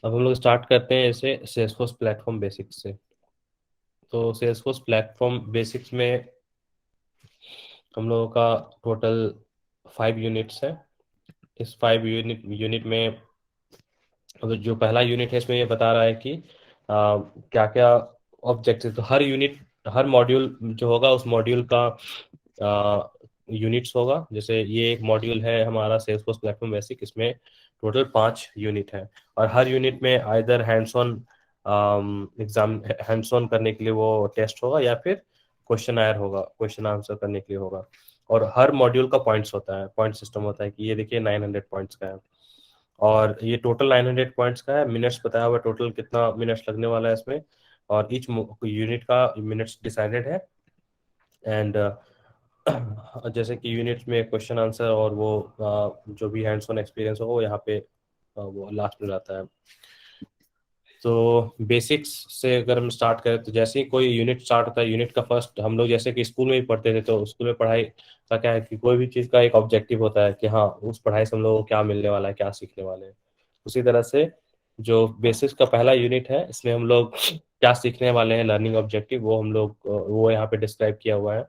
अब हम लोग स्टार्ट करते हैं इसे सेल्सफोर्स प्लेटफॉर्म बेसिक्स से। तो सेल्सफोर्स प्लेटफॉर्म बेसिक्स में हम लोगों का टोटल 5 यूनिट्स है। इस 5 यूनिट में अब जो पहला यूनिट है इसमें ये बता रहा है कि क्या क्या ऑब्जेक्टिव, तो हर यूनिट, हर मॉड्यूल जो होगा उस मॉड्यूल का यूनिट्स होगा। जैसे ये एक मॉड्यूल है हमारा सेल्सफोर्स प्लेटफॉर्म बेसिक, इसमें टोटल 5 यूनिट है और हर यूनिट में either hands on exam, hands on करने के लिए वो टेस्ट होगा या फिर क्वेश्चन आयर होगा, क्वेश्चन आंसर करने के लिए होगा। और हर मॉड्यूल का पॉइंट्स होता है, पॉइंट सिस्टम होता है कि ये देखिए 900 पॉइंट्स का है और ये टोटल 900 पॉइंट्स का है। मिनट्स बताया हुआ टोटल कितना मिनट्स लगने वाला है इसमें, और ईच यूनिट का मिनट्स डिसाइडेड है। एंड जैसे कि यूनिट्स में क्वेश्चन आंसर और वो जो भी हैंड्स ऑन एक्सपीरियंस होगा वो यहाँ पे वो लास्ट में रहता है। तो बेसिक्स से अगर हम स्टार्ट करें तो जैसे ही कोई यूनिट स्टार्ट होता है, यूनिट का फर्स्ट, हम लोग जैसे कि स्कूल में भी पढ़ते थे तो स्कूल में पढ़ाई का क्या है कि कोई भी चीज़ का एक ऑब्जेक्टिव होता है कि हाँ उस पढ़ाई से हम लोग को क्या मिलने वाला है, क्या सीखने वाले हैं। उसी तरह से जो बेसिक्स का पहला यूनिट है इसमें हम लोग क्या सीखने वाले हैं, लर्निंग ऑब्जेक्टिव, वो हम लोग वो यहाँ पे डिस्क्राइब किया हुआ है।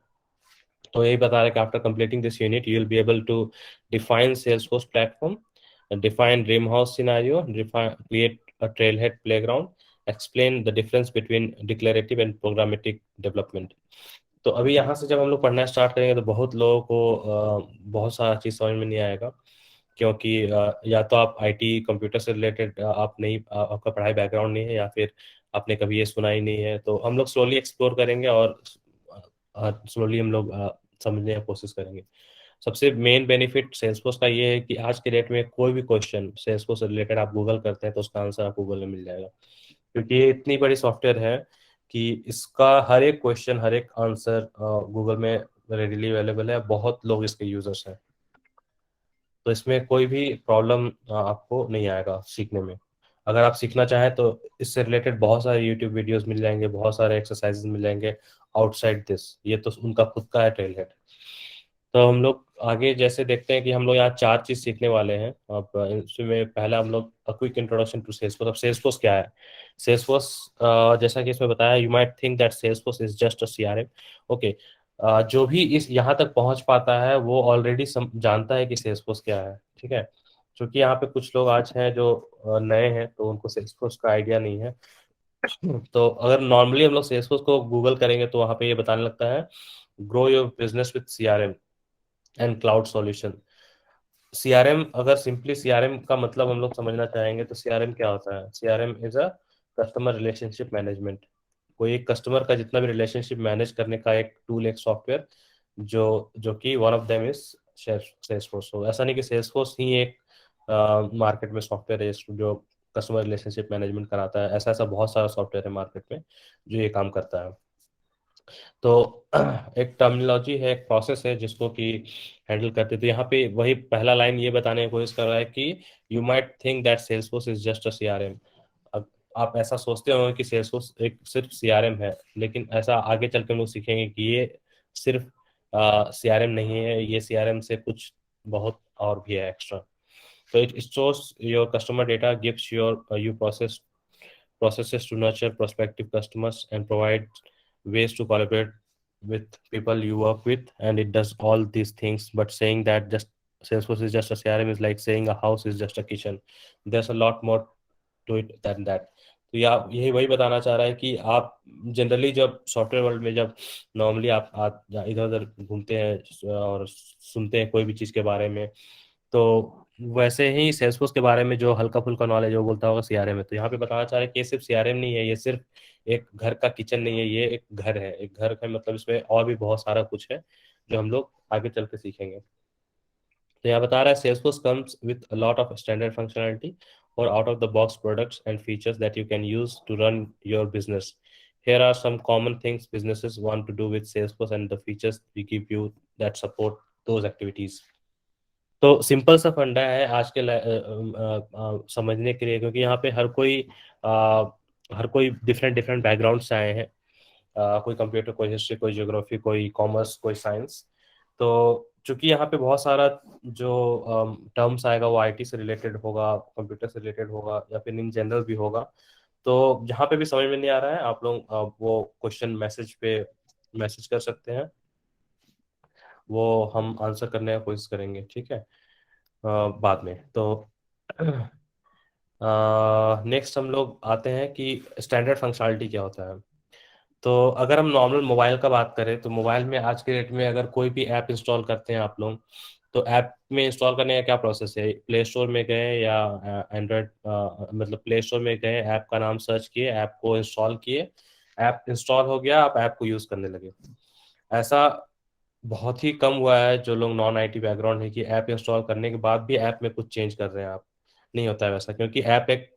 तो यही बता रहा है कि after completing this unit you will be able to define Salesforce platform, define dream house scenario, create a trailhead playground, explain the difference between declarative and programmatic development। तो अभी यहाँ से जब हम लोग पढ़ना स्टार्ट करेंगे तो बहुत लोगों को बहुत सारा चीज़ समझ में नहीं आएगा, क्योंकि या तो आप आईटी कंप्यूटर से रिलेटेड आप नहीं, आपका पढ़ाई बैकग्राउंड नहीं है, या फिर आपने कभी ये सुना ही नहीं है। तो हम लोग स्लोली एक्सप्लोर करेंगे और स्लोली हम लोग समझने की कोशिश करेंगे। सबसे मेन बेनिफिट सेल्सफोर्स का ये है कि आज के डेट में कोई भी क्वेश्चन सेल्सफोर्स से रिलेटेड आप गूगल करते हैं तो उसका आंसर आपको गूगल में मिल जाएगा, क्योंकि ये इतनी बड़ी सॉफ्टवेयर है कि इसका हर एक क्वेश्चन, हर एक आंसर गूगल में रेडिली अवेलेबल है। बहुत लोग इसके यूजर्स हैं, तो इसमें कोई भी प्रॉब्लम आपको नहीं आएगा सीखने में। अगर आप सीखना चाहें तो इससे रिलेटेड बहुत सारे यूट्यूब वीडियोस मिल जाएंगे, बहुत सारे एक्सरसाइजेस मिल जाएंगे आउटसाइड दिस। ये तो उनका खुद का है ट्रेलहेड। तो हम लोग आगे जैसे देखते हैं कि हम लोग यहाँ 4 चीज सीखने वाले हैं। अब इसमें पहला हम लोग क्विक इंट्रोडक्शन टू सेल्सफोर्स। अब सेल्सफोर्स क्या है? सेल्सफोर्स, जैसा कि इसमें बताया, you might think that Salesforce is just a CRM. Okay, जो भी इस यहाँ तक पहुंच पाता है वो ऑलरेडी जानता है कि सेल्सफोर्स क्या है, ठीक है। क्योंकि यहाँ पे कुछ लोग आज हैं जो नए हैं तो उनको सेल्सफोर्स का आइडिया नहीं है। तो अगर नॉर्मली हम लोग सेल्सफोर्स को गूगल करेंगे तो वहाँ पे ये बताने लगता है, grow your business with CRM and cloud solution. CRM, अगर सिंपली सीआरएम का मतलब हम लोग समझना चाहेंगे तो सीआरएम क्या होता है? CRM is a customer relationship management. कोई एक कस्टमर का जितना भी रिलेशनशिप मैनेज करने का एक टूल, एक सॉफ्टवेयर, जो जो कि one of them is Salesforce. हो ऐसा नहीं कि सेल्सफोर्स ही एक मार्केट में सॉफ्टवेयर है जो कस्टमर रिलेशनशिप मैनेजमेंट कराता है। ऐसा ऐसा बहुत सारा सॉफ्टवेयर है मार्केट में जो ये काम करता है। तो एक टर्मिनोलॉजी है, एक प्रोसेस है जिसको कि हैंडल करते। तो यहाँ पे वही पहला लाइन ये बताने की कोशिश कर रहा है कि you might think that Salesforce is just a CRM. अब आप ऐसा सोचते होंगे कि सेल्सफोर्स एक सिर्फ सीआरएम है, लेकिन ऐसा आगे चल के हम लोग सीखेंगे कि ये सिर्फ सीआरएम नहीं है, ये सीआरएम से कुछ बहुत और भी है एक्स्ट्रा। तो it stores your customer data, gives your you processes to nurture prospective customers and provide ways to collaborate with people you work with, and it does all these things. But saying that just Salesforce is just a CRM is like saying a house is just a kitchen. There's a lot more to it than that। तो या यही वही बताना चाह रहा है कि आप जनरली जब सॉफ्टवेयर वर्ल्ड में जब नॉर्मली आप इधर उधर घूमते हैं और सुनते हैं कोई भी चीज़ के बारे में, तो वैसे ही सेल्सफोर्स के बारे में जो हल्का फुल्का नॉलेज वो बोलता होगा सीआरएम है। तो यहाँ पे बताना चाह रहे हैं कि ये सिर्फ सीआरएम नहीं है, ये सिर्फ एक घर का किचन नहीं है, ये एक घर है। एक घर है मतलब इसमें और भी बहुत सारा कुछ है जो हम लोग आगे चल के सीखेंगे। तो यहाँ बता रहा है Salesforce comes with a lot of standard functionality और out of the box products and features that you can use to run your business. Here are some common things businesses want to do with Salesforce and the features we give you that support those activities। तो simple सा फंडा है आज के समझने के लिए, क्योंकि यहाँ पे आ, हर कोई डिफरेंट डिफरेंट बैकग्राउंड से आए हैं। कोई कंप्यूटर, कोई हिस्ट्री, कोई ज्योग्राफी, कोई कॉमर्स, कोई साइंस। तो चूंकि यहाँ पे बहुत सारा जो टर्म्स आएगा वो आईटी से रिलेटेड होगा, कंप्यूटर से रिलेटेड होगा, या फिर इन जनरल भी होगा। तो जहाँ पे भी समझ में नहीं आ रहा है आप लोग वो क्वेश्चन मैसेज पे मैसेज कर सकते हैं, वो हम आंसर करने का कोशिश करेंगे, ठीक है। बाद में तो नेक्स्ट हम लोग आते हैं कि स्टैंडर्ड फंक्शनलिटी क्या होता है। तो अगर हम नॉर्मल मोबाइल का बात करें तो मोबाइल में आज के डेट में अगर कोई भी ऐप इंस्टॉल करते हैं आप लोग, तो ऐप में इंस्टॉल करने का क्या प्रोसेस है? प्ले स्टोर में गए या एंड्रॉयड मतलब प्ले स्टोर में गए, ऐप का नाम सर्च किए, ऐप को इंस्टॉल किए, ऐप इंस्टॉल हो गया, आप ऐप को यूज करने लगे। ऐसा बहुत ही कम हुआ है जो लोग नॉन आईटी बैकग्राउंड है कि ऐप इंस्टॉल करने के बाद भी ऐप में कुछ चेंज कर रहे हैं आप। नहीं होता है वैसा, क्योंकि ऐप एक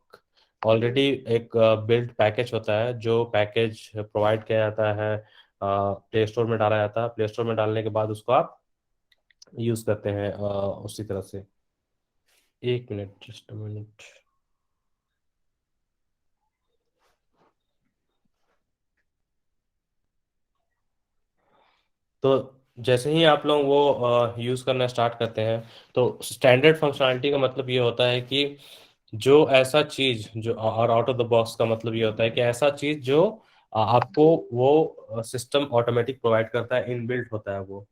ऑलरेडी एक बिल्ड पैकेज होता है, जो पैकेज प्रोवाइड किया जाता है, प्ले स्टोर में डाला जाता है, प्ले स्टोर में डालने के बाद उसको आप यूज करते हैं उसी तरह से। एक मिनट, जस्ट अ मिनट। तो जैसे ही आप लोग वो यूज करना स्टार्ट करते हैं, तो स्टैंडर्ड फंक्शनलिटी का मतलब ये होता है कि जो ऐसा चीज जो, और आउट ऑफ द बॉक्स का मतलब ये होता है कि ऐसा चीज जो आपको वो सिस्टम ऑटोमेटिक प्रोवाइड करता है, इनबिल्ट होता है वो।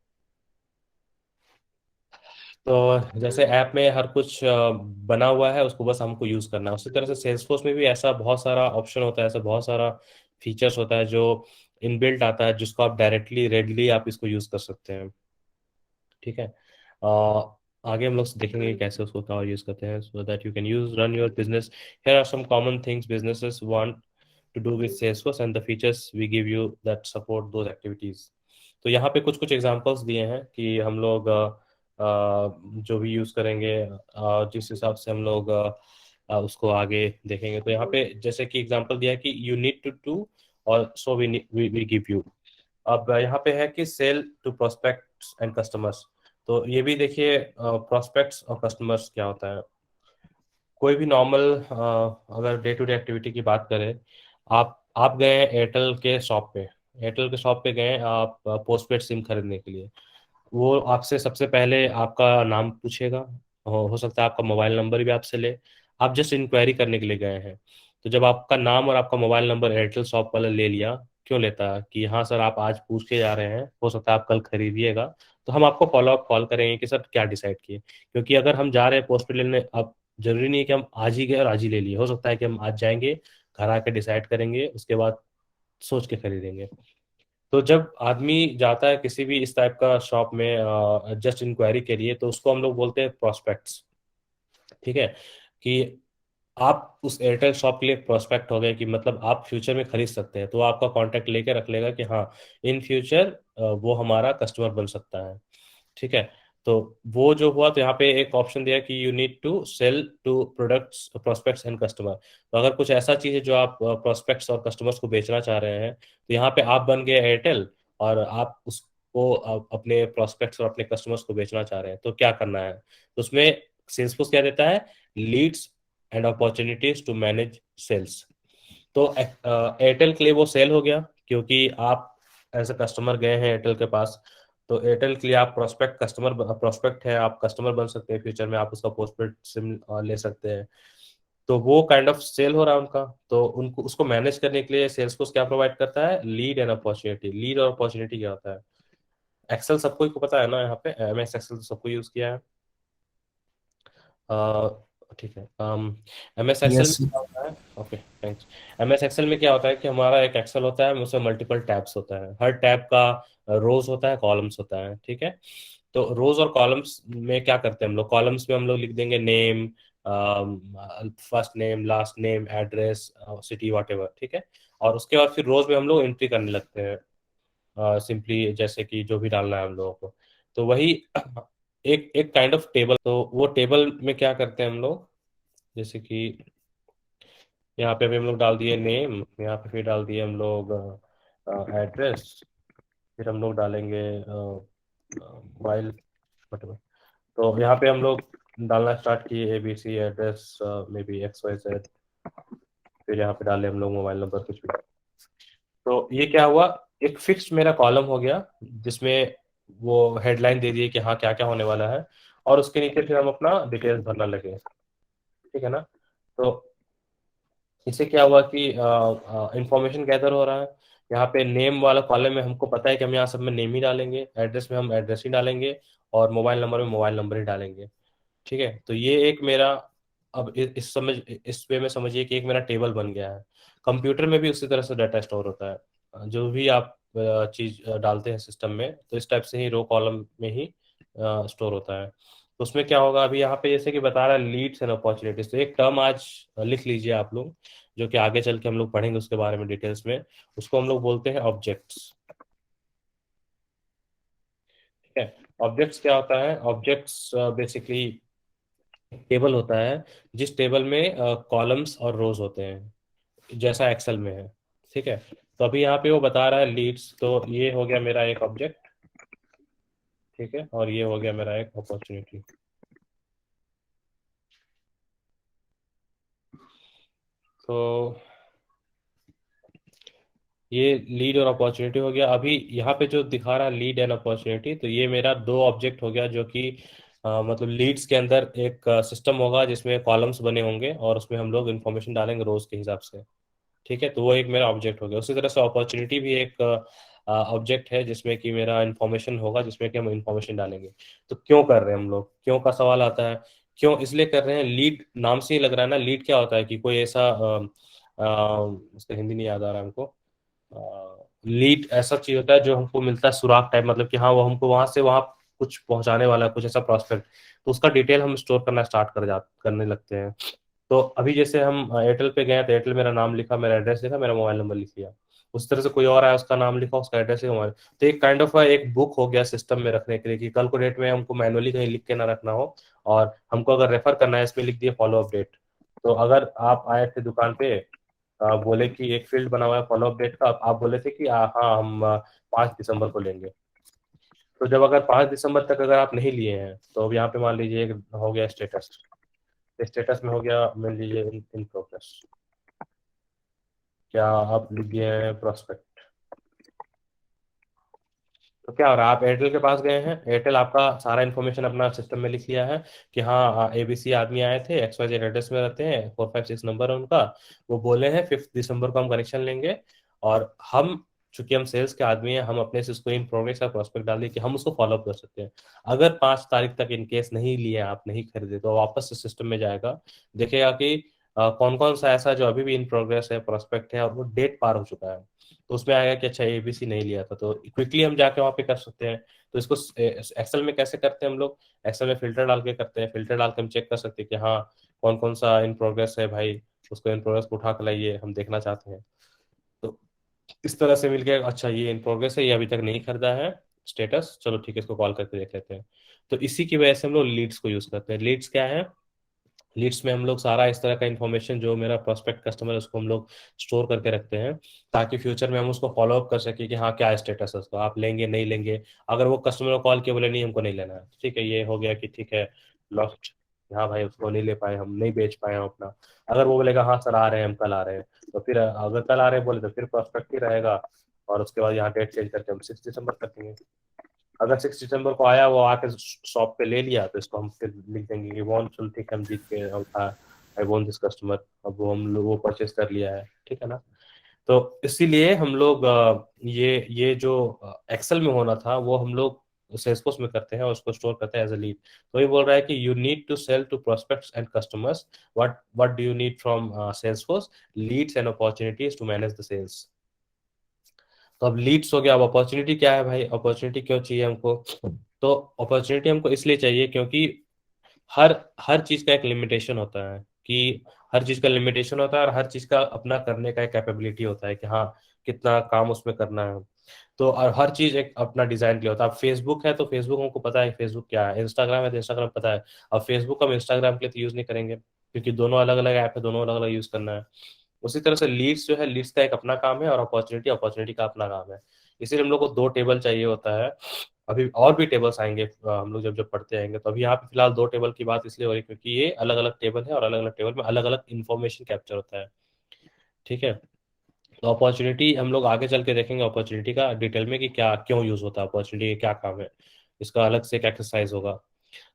तो जैसे ऐप में हर कुछ बना हुआ है, उसको बस हमको यूज करना है। उसी तरह से सेल्सफोर्स में भी ऐसा बहुत सारा ऑप्शन होता है, ऐसा बहुत सारा फीचर्स होता है जो इनबिल्ट आता है, जिसको आप डायरेक्टली रेडली आप इसको यूज कर सकते हैं, ठीक है। आगे हम लोग देखेंगे कि कैसे उसको क्या यूज करते हैं, so that you can use run your business. Here are some common things businesses want to do with Salesforce and the features we give you that support those activities. तो यहाँ पे कुछ कुछ एग्जांपल्स दिए हैं कि हम लोग जो भी यूज करेंगे, जिस हिसाब से हम लोग उसको आगे देखेंगे। तो यहाँ पे जैसे कि एग्जांपल दिया है कि यू नीड टू डू, और सो वी गिव यू। अब यहाँ पे है कि sell to prospects and customers. तो ये भी देखिए, प्रोस्पेक्ट्स और कस्टमर्स क्या होता है। कोई भी नॉर्मल अगर डे टू डे एक्टिविटी की बात करें, आप गए एयरटेल के शॉप पे, एयरटेल के शॉप पे गए आप पोस्टपेड सिम खरीदने के लिए। वो आपसे सबसे पहले आपका नाम पूछेगा, हो सकता है आपका मोबाइल नंबर भी आपसे ले। आप जस्ट इंक्वायरी करने के लिए गए हैं, तो जब आपका नाम और आपका मोबाइल नंबर एयरटेल शॉप वाला ले लिया, क्यों लेता है कि हाँ सर आप आज पूछ के जा रहे हैं, हो सकता है आप कल खरीदिएगा, तो हम आपको फॉलो अप कॉल करेंगे कि सर क्या डिसाइड किए। क्योंकि अगर हम जा रहे हैं पोस्टपेड लेने, अब जरूरी नहीं है कि हम आज ही गए और आज ही ले लिए, हो सकता है कि हम आज जाएंगे, घर आके डिसाइड करेंगे, उसके बाद सोच के खरीदेंगे। तो जब आदमी जाता है किसी भी इस टाइप का शॉप में जस्ट इंक्वायरी के लिए, तो उसको हम लोग बोलते हैं प्रोस्पेक्ट्स, ठीक है। कि आप उस एयरटेल शॉप के लिए प्रोस्पेक्ट हो गए, कि मतलब आप फ्यूचर में खरीद सकते हैं, तो वो आपका कांटेक्ट लेके रख लेगा कि हाँ इन फ्यूचर वो हमारा कस्टमर बन सकता है, ठीक है। तो वो जो हुआ, तो यहाँ पे एक ऑप्शन दिया कि you need to sell to products prospects and customer. तो अगर कुछ ऐसा चीज है जो आप प्रोस्पेक्ट्स और कस्टमर्स को बेचना चाह रहे हैं, तो यहाँ पे आप बन गए एयरटेल, और आप उसको अपने प्रोस्पेक्ट्स और अपने कस्टमर्स को बेचना चाह रहे हैं, तो क्या करना है? तो उसमें सेल्सफोर्स क्या देता है? Leads and opportunities to manage sales. तो एयरटेल के लिए वो सेल हो गया, क्योंकि आप एज अ कस्टमर गए हैं एयरटेल के पास, तो एयरटेल के लिए आप प्रोस्पेक्ट है, आप कस्टमर बन सकते हैं, फ्यूचर में आप उसका पोस्टपेड सिम ले सकते हैं। तो वो काइंड ऑफ सेल हो रहा है उनका। तो उनको उसको मैनेज करने के लिए सेल्सफोर्स क्या प्रोवाइड करता है? Lead and opportunity. लीड और अपॉर्चुनिटी क्या होता है? एक्सेल सबको ही को पता है ना, यहाँ पे MS एक्सेल तो सबको यूज किया है। अ, ठीक है। MS एक्सेल में यस। क्या होता है? Okay thanks. MS एक्सेल में क्या होता है कि हमारा एक एक्सेल होता है, उसमें मल्टीपल टैब्स होता है, हर टैब का रोज होता है, कॉलम्स होता है, ठीक है। तो रोज और कॉलम्स में क्या करते हैं हम लोग? कॉलम्स में हम लोग लिख देंगे name, first name, last name, address, city, what ever, ठीक है। और उसके बाद फिर रोज में हम लोग एंट्री करने लगते हैं, सिंपली जैसे कि जो भी डालना है हम लोगों को। तो वही एक एक काइंड ऑफ टेबल। तो वो टेबल में क्या करते हैं हम लोग, जैसे कि यहाँ पे अभी हम लोग डाल दिए नेम, यहाँ पे फिर डाल दिए हम लोग एड्रेस, फिर हम लोग डालेंगे मोबाइल, whatever। तो यहाँ पे हम लोग डालना स्टार्ट किए ABC address, may be XYZ, फिर यहाँ पे डाले हम लोग मोबाइल नंबर कुछ भी। तो ये क्या हुआ? एक फिक्स मेरा कॉलम हो गया, जिसमें वो हेडलाइन दे दिए कि हाँ क्या क्या होने वाला है, और उसके नीचे फिर हम अपना डिटेल्स भरना लगे। ठीक है ना। तो इससे क्या हुआ कि इंफॉर्मेशन गैदर हो रहा है। यहाँ पे नेम वाला कॉलम में हमको पता है कि हम यहाँ सब में नेम ही डालेंगे, एड्रेस में हम एड्रेस ही डालेंगे, और मोबाइल नंबर में मोबाइल नंबर ही डालेंगे। ठीक है, तो ये एक मेरा, अब इस वे में समझिए कि एक मेरा टेबल बन गया है। कंप्यूटर में भी उसी तरह से डाटा स्टोर होता है, जो भी आप चीज डालते हैं सिस्टम में, तो इस टाइप से ही रो कॉलम में ही स्टोर होता है। तो उसमें क्या होगा, अभी यहाँ पे जैसे कि बता रहा है लीड्स एंड अपॉर्चुनिटीज, तो एक टर्म आज लिख लीजिए आप लोग, जो कि आगे चल के हम लोग पढ़ेंगे उसके बारे में डिटेल्स में। उसको हम लोग बोलते हैं ऑब्जेक्ट्स। ठीक है। ऑब्जेक्ट्स क्या होता है, ऑब्जेक्ट्स बेसिकली टेबल होता है, जिस टेबल में कॉलम्स और रोज होते हैं, जैसा एक्सेल में है। ठीक है। तो अभी यहाँ पे वो बता रहा है लीड्स, तो ये हो गया मेरा एक ऑब्जेक्ट। ठीक है, और ये हो गया मेरा एक अपॉर्चुनिटी। तो ये लीड और अपॉर्चुनिटी हो गया। अभी यहाँ पे जो दिखा रहा है लीड एंड अपॉर्चुनिटी, तो ये मेरा दो ऑब्जेक्ट हो गया, जो कि मतलब लीड्स के अंदर एक सिस्टम होगा जिसमें कॉलम्स बने होंगे, और उसमें हम लोग इन्फॉर्मेशन डालेंगे रोज के हिसाब से। ठीक है, तो वो एक मेरा ऑब्जेक्ट हो गया। उसी तरह से अपॉर्चुनिटी भी एक ऑब्जेक्ट है, जिसमें कि मेरा इन्फॉर्मेशन होगा, जिसमें कि हम इन्फॉर्मेशन डालेंगे। तो क्यों कर रहे हैं हम लोग, क्यों का सवाल आता है। क्यों इसलिए कर रहे हैं, लीड नाम से ही लग रहा है ना, लीड क्या होता है कि कोई ऐसा उसका हिंदी नहीं याद आ रहा है हमको। लीड ऐसा चीज होता है जो हमको मिलता है सुराग टाइप, मतलब कि हाँ वो हमको वहां से वहां कुछ पहुंचाने वाला है, कुछ ऐसा प्रोस्पेक्ट। तो उसका डिटेल हम स्टोर करना स्टार्ट करने लगते हैं। तो अभी जैसे हम एयरटेल पे गए, तो एयरटेल मेरा नाम लिखा, मेरा एड्रेस लिखा, मेरा मोबाइल नंबर लिख लिया। उस तरह से कोई और आया, उसका नाम लिखा, उसका एड्रेस लिखा, मोबाइल। तो एक काइंड ऑफ एक बुक हो गया सिस्टम में रखने के लिए, कि कल को डेट में हमको मैनुअली कहीं लिख के ना रखना हो, और हमको अगर रेफर करना है, इसमें लिख दिए फॉलो अप डेट। तो अगर आप आए थे दुकान पे, बोले कि एक फील्ड बना हुआ है फॉलो अप डेट का, आप बोले थे कि हाँ हम 5 दिसंबर को लेंगे। तो जब अगर 5 दिसंबर तक अगर आप नहीं लिए हैं, तो अब यहाँ पे मान लीजिए एक हो गया स्टेटस। स्टेटस में हो गया, मान लीजिए इन प्रोग्रेस। क्या आप लिख दिए हैं प्रोस्पेक्ट। तो क्या हो रहा है, आप एयरटेल के पास गए हैं, एयरटेल आपका सारा इन्फॉर्मेशन अपना सिस्टम में लिख लिया है कि हाँ ABC आदमी आए थे, XYZ एड्रेस में रहते हैं, 456 नंबर है उनका। वो बोले हैं 5 दिसंबर को हम कनेक्शन लेंगे। और हम, चूंकि हम सेल्स के आदमी हैं, हम अपने से उसको इन प्रोग्रेस का प्रोस्पेक्ट डाल दिए कि हम उसको फॉलो अप कर सकते हैं। अगर 5 तारीख तक इन केस नहीं लिए, आप नहीं खरीदे, तो वापस से सिस्टम में जाएगा, देखेगा कि कौन कौन सा ऐसा जो अभी भी इन प्रोग्रेस है, प्रोस्पेक्ट है, और वो डेट पार हो चुका है। तो उसमें आएगा कि अच्छा ABC नहीं लिया था, तो क्विकली हम जाके वहाँ पे कर सकते हैं। तो इसको एक्सेल में कैसे करते हैं हम लोग, एक्सेल में फिल्टर डाल के करते हैं। फिल्टर डाल के हम चेक कर सकते हैं कि हाँ कौन कौन सा इन प्रोग्रेस है भाई, उसको इन प्रोग्रेस को उठा के लाइए, हम देखना चाहते हैं। तो इस तरह से मिल गया, अच्छा ये इन प्रोग्रेस है, ये अभी तक नहीं खरीदा है, स्टेटस, चलो ठीक है इसको कॉल करके देख लेते हैं। तो इसी की वजह से हम लोग लीड्स को यूज करते हैं। लीड्स क्या है, लीड्स में हम लोग सारा इस तरह का इन्फॉर्मेशन, जो मेरा प्रोस्पेक्ट कस्टमर है, उसको हम लोग स्टोर करके रखते हैं, ताकि फ्यूचर में हम उसको फॉलो अप कर सके कि हाँ क्या स्टेटस है उसका, आप लेंगे नहीं लेंगे। अगर वो कस्टमर को कॉल किया, बोले नहीं हमको नहीं लेना है, ठीक है, ये हो गया कि ठीक है लॉस्ट, हाँ भाई उसको नहीं ले पाए, हम नहीं बेच पाए हम अपना। अगर वो बोलेगा हाँ सर आ रहे हैं, हम कल आ रहे हैं, तो फिर अगर कल आ रहे हैं बोले, तो फिर प्रोस्पेक्ट ही रहेगा। और उसके बाद यहाँ डेट चेंज करके हम 6 दिसंबर कर देंगे। अगर 6 दिसंबर को आया, वो आके शॉप पे ले लिया, तो इसको हम फिर लिख देंगे कि वॉन, चल ठीक है हम जीत के उठा, आई वॉन्ट दिस कस्टमर, अब वो हम लोग वो परचेस कर लिया है। ठीक है ना। तो इसीलिए हम लोग ये जो एक्सेल में होना था, वो हम लोग सेल्सफोर्स में करते हैं, और उसको स्टोर करते हैं एज अ लीड। तो ये बोल रहा है कि you need to sell to prospects and customers, what do you need from Salesforce, leads and opportunities to manage the sales. तो अब लीड्स हो गया, अब अपॉर्चुनिटी क्या है भाई, अपॉर्चुनिटी क्यों चाहिए हमको। तो अपॉर्चुनिटी हमको इसलिए चाहिए क्योंकि हर हर चीज का एक लिमिटेशन होता है, कि हर चीज का लिमिटेशन होता है, और हर चीज का अपना करने का एक कैपेबिलिटी होता है कि हाँ कितना काम उसमें करना है। तो और हर चीज एक अपना डिजाइन के लिए होता है। अब फेसबुक है तो फेसबुक हमको पता है फेसबुक क्या है, इंस्टाग्राम है तो इंस्टाग्राम पता है। अब फेसबुक हम इंस्टाग्राम के लिए तो यूज नहीं करेंगे, क्योंकि दोनों अलग अलग ऐप है, दोनों अलग अलग यूज करना है। उसी तरह से लीड्स जो है, लीड्स का एक अपना काम है, और अपॉर्चुनिटी अपॉर्चुनिटी का अपना काम है। इसीलिए हम लोग को दो टेबल चाहिए होता है। अभी और भी टेबल्स आएंगे, हम लोग जब जब पढ़ते आएंगे, तो अभी यहाँ पे फिलहाल दो टेबल की बात इसलिए हो रही है क्योंकि ये अलग अलग टेबल है, और अलग अलग टेबल में अलग अलग इन्फॉर्मेशन कैप्चर होता है। ठीक है। तो अपॉर्चुनिटी हम लोग आगे चल के देखेंगे अपॉर्चुनिटी का डिटेल में कि क्या क्यों यूज होता है, अपॉर्चुनिटी क्या काम है, इसका अलग से एक एक्सरसाइज होगा।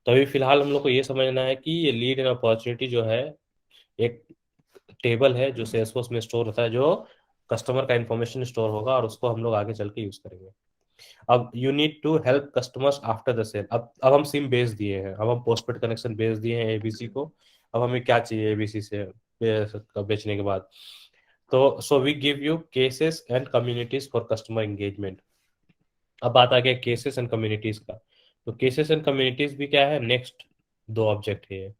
तो अभी फिलहाल हम लोग को ये समझना है कि ये लीड एंड अपॉर्चुनिटी जो है एक टेबल है जो सेल्सफोर्स में स्टोर होता है, जो कस्टमर का इंफॉर्मेशन स्टोर होगा और उसको हम लोग आगे चल के यूज करेंगे। अब you need to help customers after the sale. अब हम सिम बेच दिए हैं, अब हम पोस्टपेड कनेक्शन बेच दिए हैं एबीसी को। अब हमें क्या चाहिए एबीसी से बेचने के बाद? तो so we give you cases and communities for customer engagement. अब बात आ गया केसेस एंड कम्युनिटीज का। तो केसेस एंड कम्युनिटीज भी क्या है, नेक्स्ट दो ऑब्जेक्ट है ये।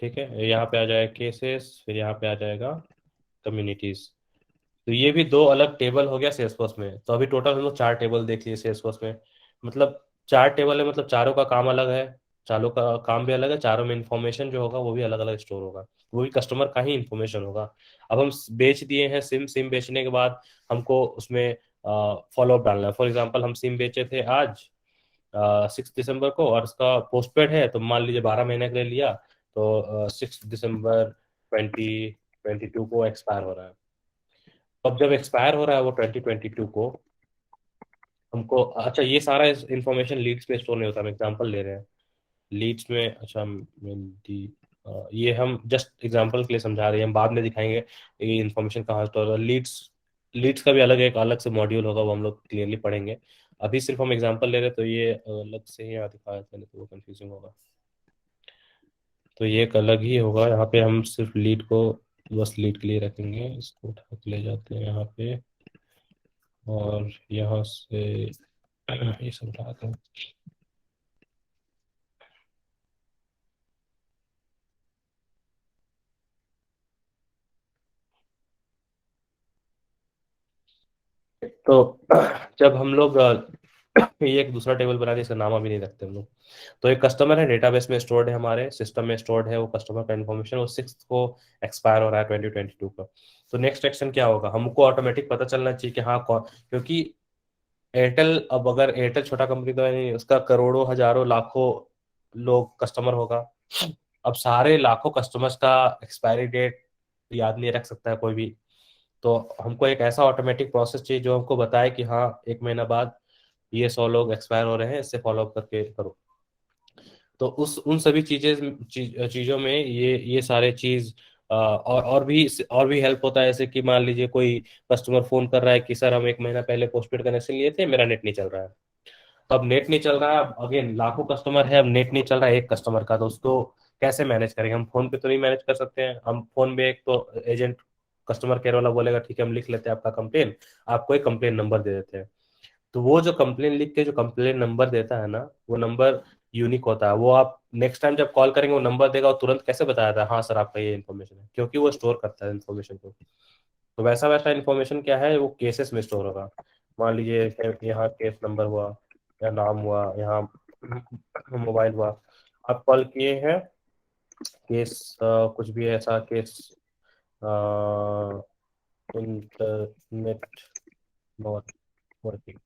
ठीक है, यहाँ पे आ जाएगा केसेस, फिर यहाँ पे आ जाएगा कम्युनिटीज। तो ये भी दो अलग टेबल हो गया सेल्सफोर्स में। तो अभी टोटल हम लोग चार टेबल देख लिए सेल्सफोर्स में। मतलब चार टेबल है, मतलब चारों का काम अलग है, चारों का काम भी अलग है, चारों में इंफॉर्मेशन जो होगा वो भी अलग अलग स्टोर होगा, वो भी कस्टमर का ही इंफॉर्मेशन होगा। अब हम बेच दिए हैं सिम, सिम बेचने के बाद हमको उसमें फॉलोअप डालना है। फॉर एग्जाम्पल हम सिम बेचे थे आज 6 दिसंबर को, और उसका पोस्टपेड है तो मान लीजिए 12 महीने के लिए लिया, तो 6 दिसंबर 2022 को एक्सपायर हो रहा है। अब जब एक्सपायर हो रहा है वो 2022 को, हमको अच्छा ये सारा इंफॉर्मेशन लीड्स में स्टोर नहीं होता। हम एग्जांपल ले रहे हैं लीड्स में। अच्छा ये हम जस्ट एग्जांपल के लिए समझा रहे हैं, हम बाद में दिखाएंगे ये इंफॉर्मेशन कहाँ स्टोर होगा। लीड्स, लीड्स का भी अलग एक अलग से मॉड्यूल होगा, वो हम लोग क्लियरली पढ़ेंगे। अभी सिर्फ हम एग्जांपल ले रहे हैं, तो ये अलग से ही यहाँ दिखाया था, नहीं तो वो कंफ्यूजिंग होगा। तो ये एक अलग ही होगा, यहाँ पे हम सिर्फ लीड को बस लीड के लिए रखेंगे। इसको उठा के ले जाते हैं यहाँ पे, और यहाँ से ये सब उठाते हैं। तो जब हम लोग ये एक दूसरा टेबल बना के इसका नाम अभी नहीं रखते हम लोग। तो एक कस्टमर है, डेटाबेस में स्टोर्ड है, हमारे सिस्टम में स्टोर्ड है वो कस्टमर का इन्फॉर्मेशन, वो 6 को एक्सपायर हो रहा है 2022 का। तो नेक्स्ट एक्शन क्या होगा, हमको ऑटोमेटिक पता चलना चाहिए कि हाँ कौन, क्योंकि एयरटेल, अब अगर एयरटेल छोटा कंपनी तो है नहीं, उसका करोड़ों हजारों लाखों लोग कस्टमर होगा। अब सारे लाखों कस्टमर्स का एक्सपायरी डेट याद नहीं रख सकता है कोई भी। तो हमको एक ऐसा ऑटोमेटिक प्रोसेस चाहिए जो हमको बताए कि हाँ 1 महीना बाद ये 100 लोग एक्सपायर हो रहे हैं, इससे फॉलो अप करके करो। तो उस उन सभी चीजों में ये सारे चीज और भी हेल्प होता है। जैसे कि मान लीजिए कोई कस्टमर फोन कर रहा है कि सर हम 1 महीना पहले पोस्टपेड कनेक्शन लिए थे, मेरा नेट नहीं चल रहा है। तो अब नेट नहीं चल रहा है, अब अगेन लाखों कस्टमर है, अब नेट नहीं चल रहा है एक कस्टमर का, तो उसको कैसे मैनेज करेंगे? हम फोन पे तो नहीं मैनेज कर सकते हैं। हम फोन में एक तो एजेंट कस्टमर केयर वाला बोलेगा ठीक है हम लिख लेते हैं आपका कंप्लेन, आपको एक कंप्लेन नंबर दे देते हैं। तो वो जो कंप्लेन लिख के जो कंप्लेन नंबर देता है ना, वो नंबर यूनिक होता है। वो आप नेक्स्ट टाइम जब कॉल करेंगे वो नंबर देगा, और तुरंत कैसे बताया था हाँ सर आपका ये इन्फॉर्मेशन है, क्योंकि वो स्टोर करता है इन्फॉर्मेशन को। तो वैसा वैसा इन्फॉर्मेशन क्या है, वो केसेस में स्टोर होगा। मान लीजिए कि यहाँ केस नंबर हुआ, या नाम हुआ, यहाँ मोबाइल हुआ, आप कॉल किए हैं, केस कुछ भी ऐसा case, internet not working,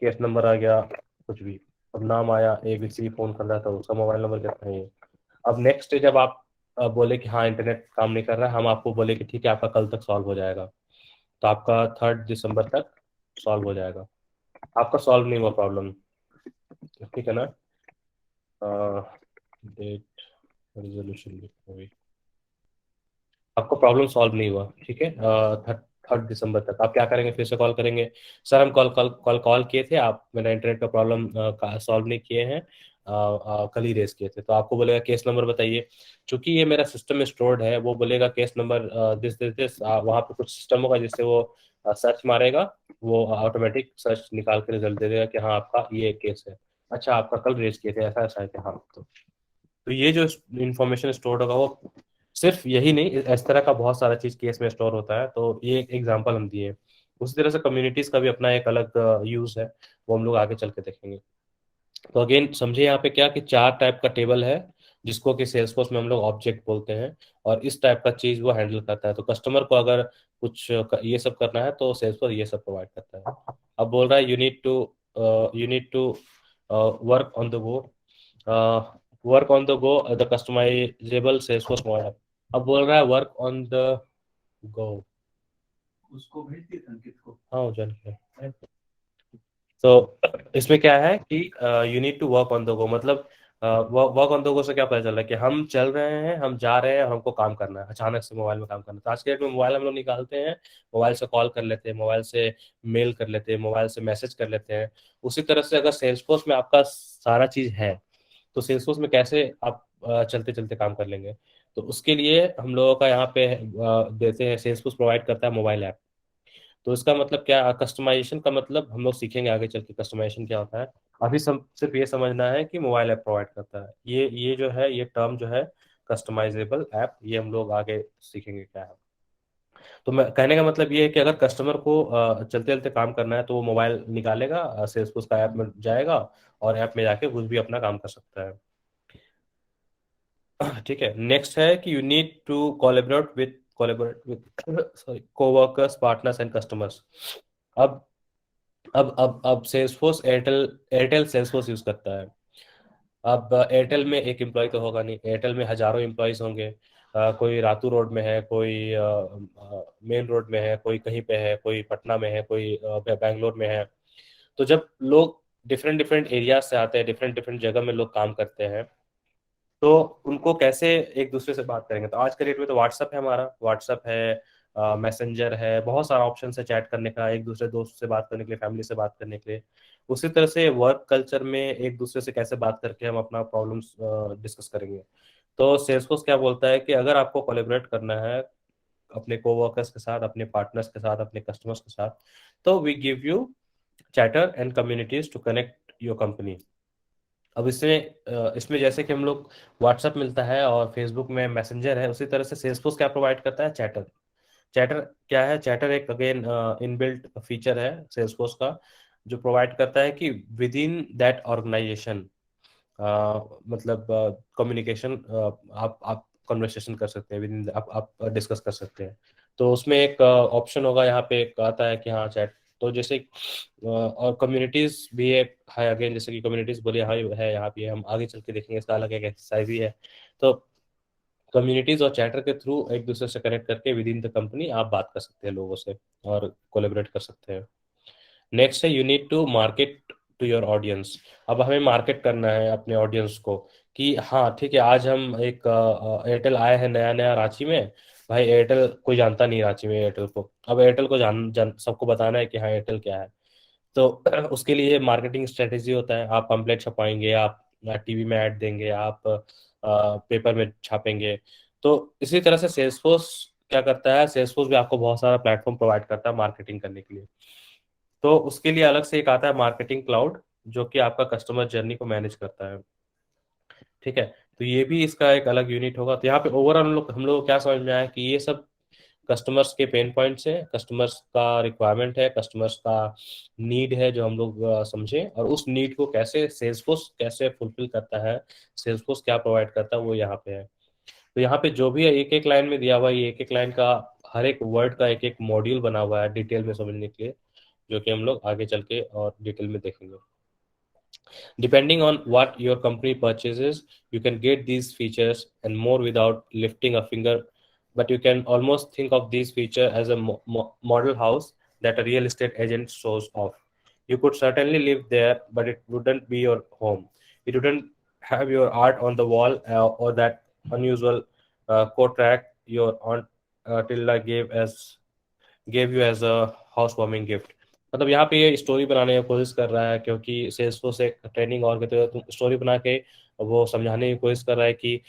case number आ गया कुछ भी। अब नाम आया एबीसी, फोन कर रहा था, उसका मोबाइल नंबर कितना है ये। अब नेक्स्ट डे जब आप बोले कि हाँ इंटरनेट काम नहीं कर रहा है, हम आपको बोले कि ठीक है आपका कल तक सॉल्व हो जाएगा, तो आपका 3 दिसंबर तक सॉल्व हो जाएगा। आपका सॉल्व नहीं हुआ प्रॉब्लम, ठीक है ना? डेट रेजोल्यूशन, आपको प्रॉब्लम सॉल्व नहीं हुआ, ठीक है। 3 दिसंबर तक आप क्या करेंगे, फिर से कॉल करेंगे, सर हम कॉल कॉल कॉल कॉल किए थे, आप मेरा इंटरनेट का प्रॉब्लम सॉल्व नहीं किए हैं, कल ही रेस किए थे। तो आपको बोलेगा केस नंबर बताइए। चूंकि ये मेरा सिस्टम में स्टोर्ड है, वो बोलेगा case number this this this, वहाँ पे कुछ सिस्टम होगा जिससे वो सर्च मारेगा, वो ऑटोमेटिक सर्च निकाल के रिजल्ट दे देगा कि हाँ आपका ये केस है। अच्छा आपका कल रेस किए थे, ऐसा ऐसा है कि हाँ। तो ये जो इंफॉर्मेशन स्टोर होगा वो सिर्फ यही नहीं, इस तरह का बहुत सारा चीज केस में स्टोर होता है। तो ये एक एग्जांपल हम दिए। उसी तरह से कम्युनिटीज का भी अपना एक अलग यूज है, वो हम लोग आगे चल के देखेंगे। तो अगेन समझिए यहाँ पे क्या कि चार टाइप का टेबल है, जिसको कि सेल्सफोर्स में हम लोग ऑब्जेक्ट बोलते हैं, और इस टाइप का चीज वो हैंडल करता है। तो कस्टमर को अगर कुछ ये सब करना है तो सेल्सफोर्स ये सब प्रोवाइड करता है। अब बोल रहा है you need to work on the go, work on the go the customizable Salesforce model. अब बोल रहा है वर्क ऑन द गो, उसको भेज दिए अंकित को। हाँ वो जान गया। तो इसमें क्या है कि you need to work on the go, मतलब वर्क ऑन द गो से क्या पता चल रहा है कि हम चल रहे हैं, हम जा रहे हैं और हमको काम करना है, अचानक से मोबाइल में काम करना है। तो आज के डेट में मोबाइल हम लोग निकालते हैं, मोबाइल से कॉल कर लेते हैं, मोबाइल से मेल कर लेते हैं, मोबाइल से मैसेज कर लेते हैं। उसी तरह से अगर सेल्सफोर्स में आपका सारा चीज है, तो सेल्सफोर्स में कैसे आप चलते चलते काम कर लेंगे? तो उसके लिए हम लोगों का यहाँ पे देते हैं, सेल्सफोर्स प्रोवाइड करता है मोबाइल ऐप। तो इसका मतलब क्या, कस्टमाइजेशन का मतलब हम लोग सीखेंगे आगे चल के कस्टमाइजेशन क्या होता है। अभी सिर्फ ये समझना है कि मोबाइल ऐप प्रोवाइड करता है, ये जो है, ये टर्म जो है कस्टमाइजेबल ऐप, ये हम लोग आगे सीखेंगे क्या है। तो मैं कहने का मतलब ये है कि अगर कस्टमर को चलते चलते काम करना है तो वो मोबाइल निकालेगा, सेल्सफोर्स का ऐप में जाएगा और ऐप में जाके कुछ भी अपना काम कर सकता है। ठीक है, नेक्स्ट है कि you need to collaborate with sorry coworkers, partners and customers. अब अब Salesforce Airtel Airtel Salesforce use करता है। अब एयरटेल में एक एम्प्लॉय तो होगा नहीं, एयरटेल में हजारों एम्प्लॉयज होंगे। कोई रातू रोड में है, कोई मेन रोड में है, कोई कहीं पे है, कोई पटना में है, कोई बैंगलोर में है। तो जब लोग डिफरेंट डिफरेंट एरिया से आते हैं, डिफरेंट डिफरेंट जगह में लोग काम करते हैं, तो उनको कैसे एक दूसरे से बात करेंगे? तो आज के डेट में तो व्हाट्सअप है, हमारा व्हाट्सअप है, मैसेंजर है, बहुत सारा ऑप्शन है चैट करने का, एक दूसरे दोस्त से बात करने के लिए, फैमिली से बात करने के लिए। उसी तरह से वर्क कल्चर में एक दूसरे से कैसे बात करके हम अपना प्रॉब्लम्स डिस्कस करेंगे। तो सेल्सफोर्स क्या बोलता है कि अगर आपको कोलैबोरेट करना है अपने कोवर्कर्स के साथ, अपने पार्टनर्स के साथ, अपने कस्टमर्स के साथ, तो we give you Chatter and communities to connect your company. अब इसमें जैसे कि हम लोग व्हाट्सएप मिलता है और फेसबुक में मैसेंजर है, उसी तरह से सेल्सफोर्स क्या प्रोवाइड करता है, चैटर। चैटर क्या है? चैटर एक अगेन इनबिल्ट फीचर है सेल्सफोर्स का, जो प्रोवाइड करता है कि विद इन दैट ऑर्गेनाइजेशन, मतलब कम्युनिकेशन, आप कन्वर्सेशन कर सकते हैं विद इन, आप डिस्कस कर सकते हैं। तो उसमें एक ऑप्शन होगा, यहाँ पे एक आता है कि हाँ चैट। तो जैसे और कम्युनिटीज भी एक है अगेन, जैसे कि कम्युनिटीज बोलिए हाँ है यहाँ पे, हम आगे चल के देखेंगे, इसका अलग एक एक्सरसाइज भी है। तो कम्युनिटीज और चैटर के थ्रू एक दूसरे से कनेक्ट करके विद इन द कंपनी आप बात कर सकते हैं लोगों से और कोलेबरेट कर सकते हैं। नेक्स्ट है you need to market to your audience. अब हमें मार्केट करना है अपने ऑडियंस को कि हाँ ठीक है, आज हम एक एयरटेल आया है नया नया रांची में। भाई एयरटेल कोई जानता नहीं रांची में एयरटेल को, अब एयरटेल को सबको बताना है कि हाँ एयरटेल क्या है। तो उसके लिए मार्केटिंग स्ट्रेटेजी होता है, आप पम्पलेट छपाएंगे, आप टीवी में ऐड देंगे, आप पेपर में छापेंगे। तो इसी तरह से सेल्सफोर्स क्या करता है, सेल्सफोर्स भी आपको बहुत सारा प्लेटफॉर्म प्रोवाइड करता है मार्केटिंग करने के लिए। तो उसके लिए अलग से एक आता है मार्केटिंग क्लाउड, जो कि आपका कस्टमर जर्नी को मैनेज करता है। ठीक है, तो ये भी इसका एक अलग यूनिट होगा। तो यहाँ पे ओवरऑल हम लोग को क्या समझ में आया कि ये सब कस्टमर्स के पेन पॉइंट्स है, कस्टमर्स का रिक्वायरमेंट है, कस्टमर्स का नीड है, जो हम लोग समझे, और उस नीड को कैसे सेल्सफोर्स कैसे फुलफिल करता है, सेल्सफोर्स क्या प्रोवाइड करता है, वो यहाँ पे है। तो यहाँ पे जो भी है एक एक लाइन में दिया हुआ है, ये एक एक लाइन का हर एक वर्ड का एक एक मॉड्यूल बना हुआ है डिटेल में समझने के लिए, जो कि हम लोग आगे चल के और डिटेल में देखेंगे। Depending on what your company purchases, you can get these features and more without lifting a finger. But you can almost think of these features as a model house that a real estate agent shows off. You could certainly live there, but it wouldn't be your home. It wouldn't have your art on the wall or that unusual coat rack your aunt Tilda gave you as a housewarming gift. मतलब यहाँ पे ये story बनाने की कोशिश कर रहा है, क्योंकि सेल्सफोर्स एक ट्रेनिंग और कहते हुए स्टोरी बना के वो समझाने की कोशिश कर रहा है कि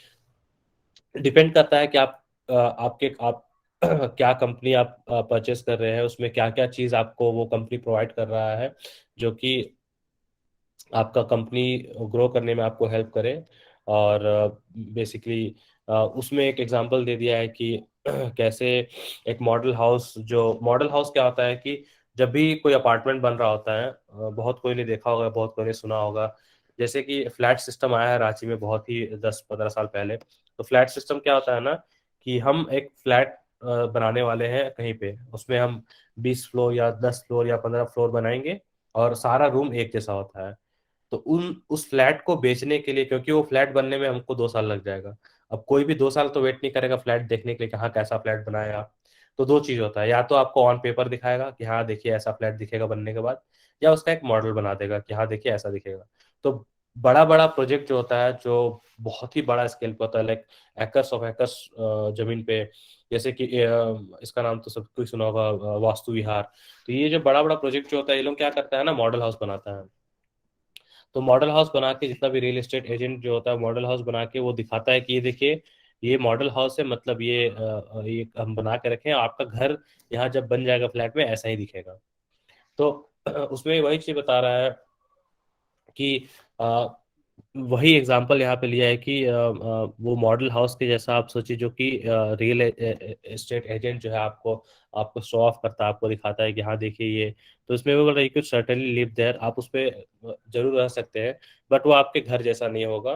डिपेंड करता है कि आप क्या कंपनी आप परचेस कर रहे हैं, उसमें क्या क्या चीज़ आपको वो कंपनी प्रोवाइड कर रहा है, जो कि आपका कंपनी ग्रो करने में आपको हेल्प करे। और बेसिकली उसमें एक एग्जांपल दे दिया है कि कैसे एक मॉडल हाउस क्या होता है कि जब भी कोई अपार्टमेंट बन रहा होता है, बहुत कोई ने देखा होगा, बहुत कोई ने सुना होगा, जैसे कि फ्लैट सिस्टम आया है रांची में बहुत ही 10-15 साल पहले। तो फ्लैट सिस्टम क्या होता है ना, कि हम एक फ्लैट बनाने वाले हैं कहीं पे, उसमें हम 20 फ्लोर या 10 फ्लोर या 15 फ्लोर बनाएंगे, और सारा रूम एक जैसा होता है। तो उस फ्लैट को बेचने के लिए, क्योंकि वो फ्लैट बनने में हमको 2 साल लग जाएगा, अब कोई भी 2 साल तो वेट नहीं करेगा फ्लैट देखने के लिए कि हाँ कैसा फ्लैट बनाया। तो दो चीज होता है, या तो आपको ऑन पेपर दिखाएगा कि हाँ देखिए ऐसा फ्लैट दिखेगा बनने के बाद, या उसका एक मॉडल बना देगा कि हाँ देखिए ऐसा दिखेगा। तो बड़ा बड़ा प्रोजेक्ट जो होता है, जो बहुत ही बड़ा स्केल पे होता है, लाइक एकर्स ऑफ एकर्स जमीन पे, जैसे कि इसका नाम तो सब कोई सुना होगा, वास्तु विहार। तो ये जो बड़ा बड़ा प्रोजेक्ट जो होता है, ये लोग क्या करता है ना, मॉडल हाउस बनाता है। तो मॉडल हाउस बना के जितना भी रियल एस्टेट एजेंट जो होता है, मॉडल हाउस बना के वो दिखाता है कि ये देखिए ये मॉडल हाउस है, मतलब ये हम बना के रखे हैं, आपका घर यहाँ जब बन जाएगा फ्लैट में ऐसा ही दिखेगा। तो उसमें वही चीज बता रहा है कि अ, वही एग्जांपल यहाँ पे लिया है कि वो मॉडल हाउस के जैसा आप सोचिए, जो कि रियल एस्टेट एजेंट जो है आपको आपको शो ऑफ करता है, आपको दिखाता है कि हाँ देखिए ये। तो इसमें वो बोल रहा है कि सर्टेनली लिव देयर, आप उस पे जरूर रह सकते हैं, बट वो आपके घर जैसा नहीं होगा।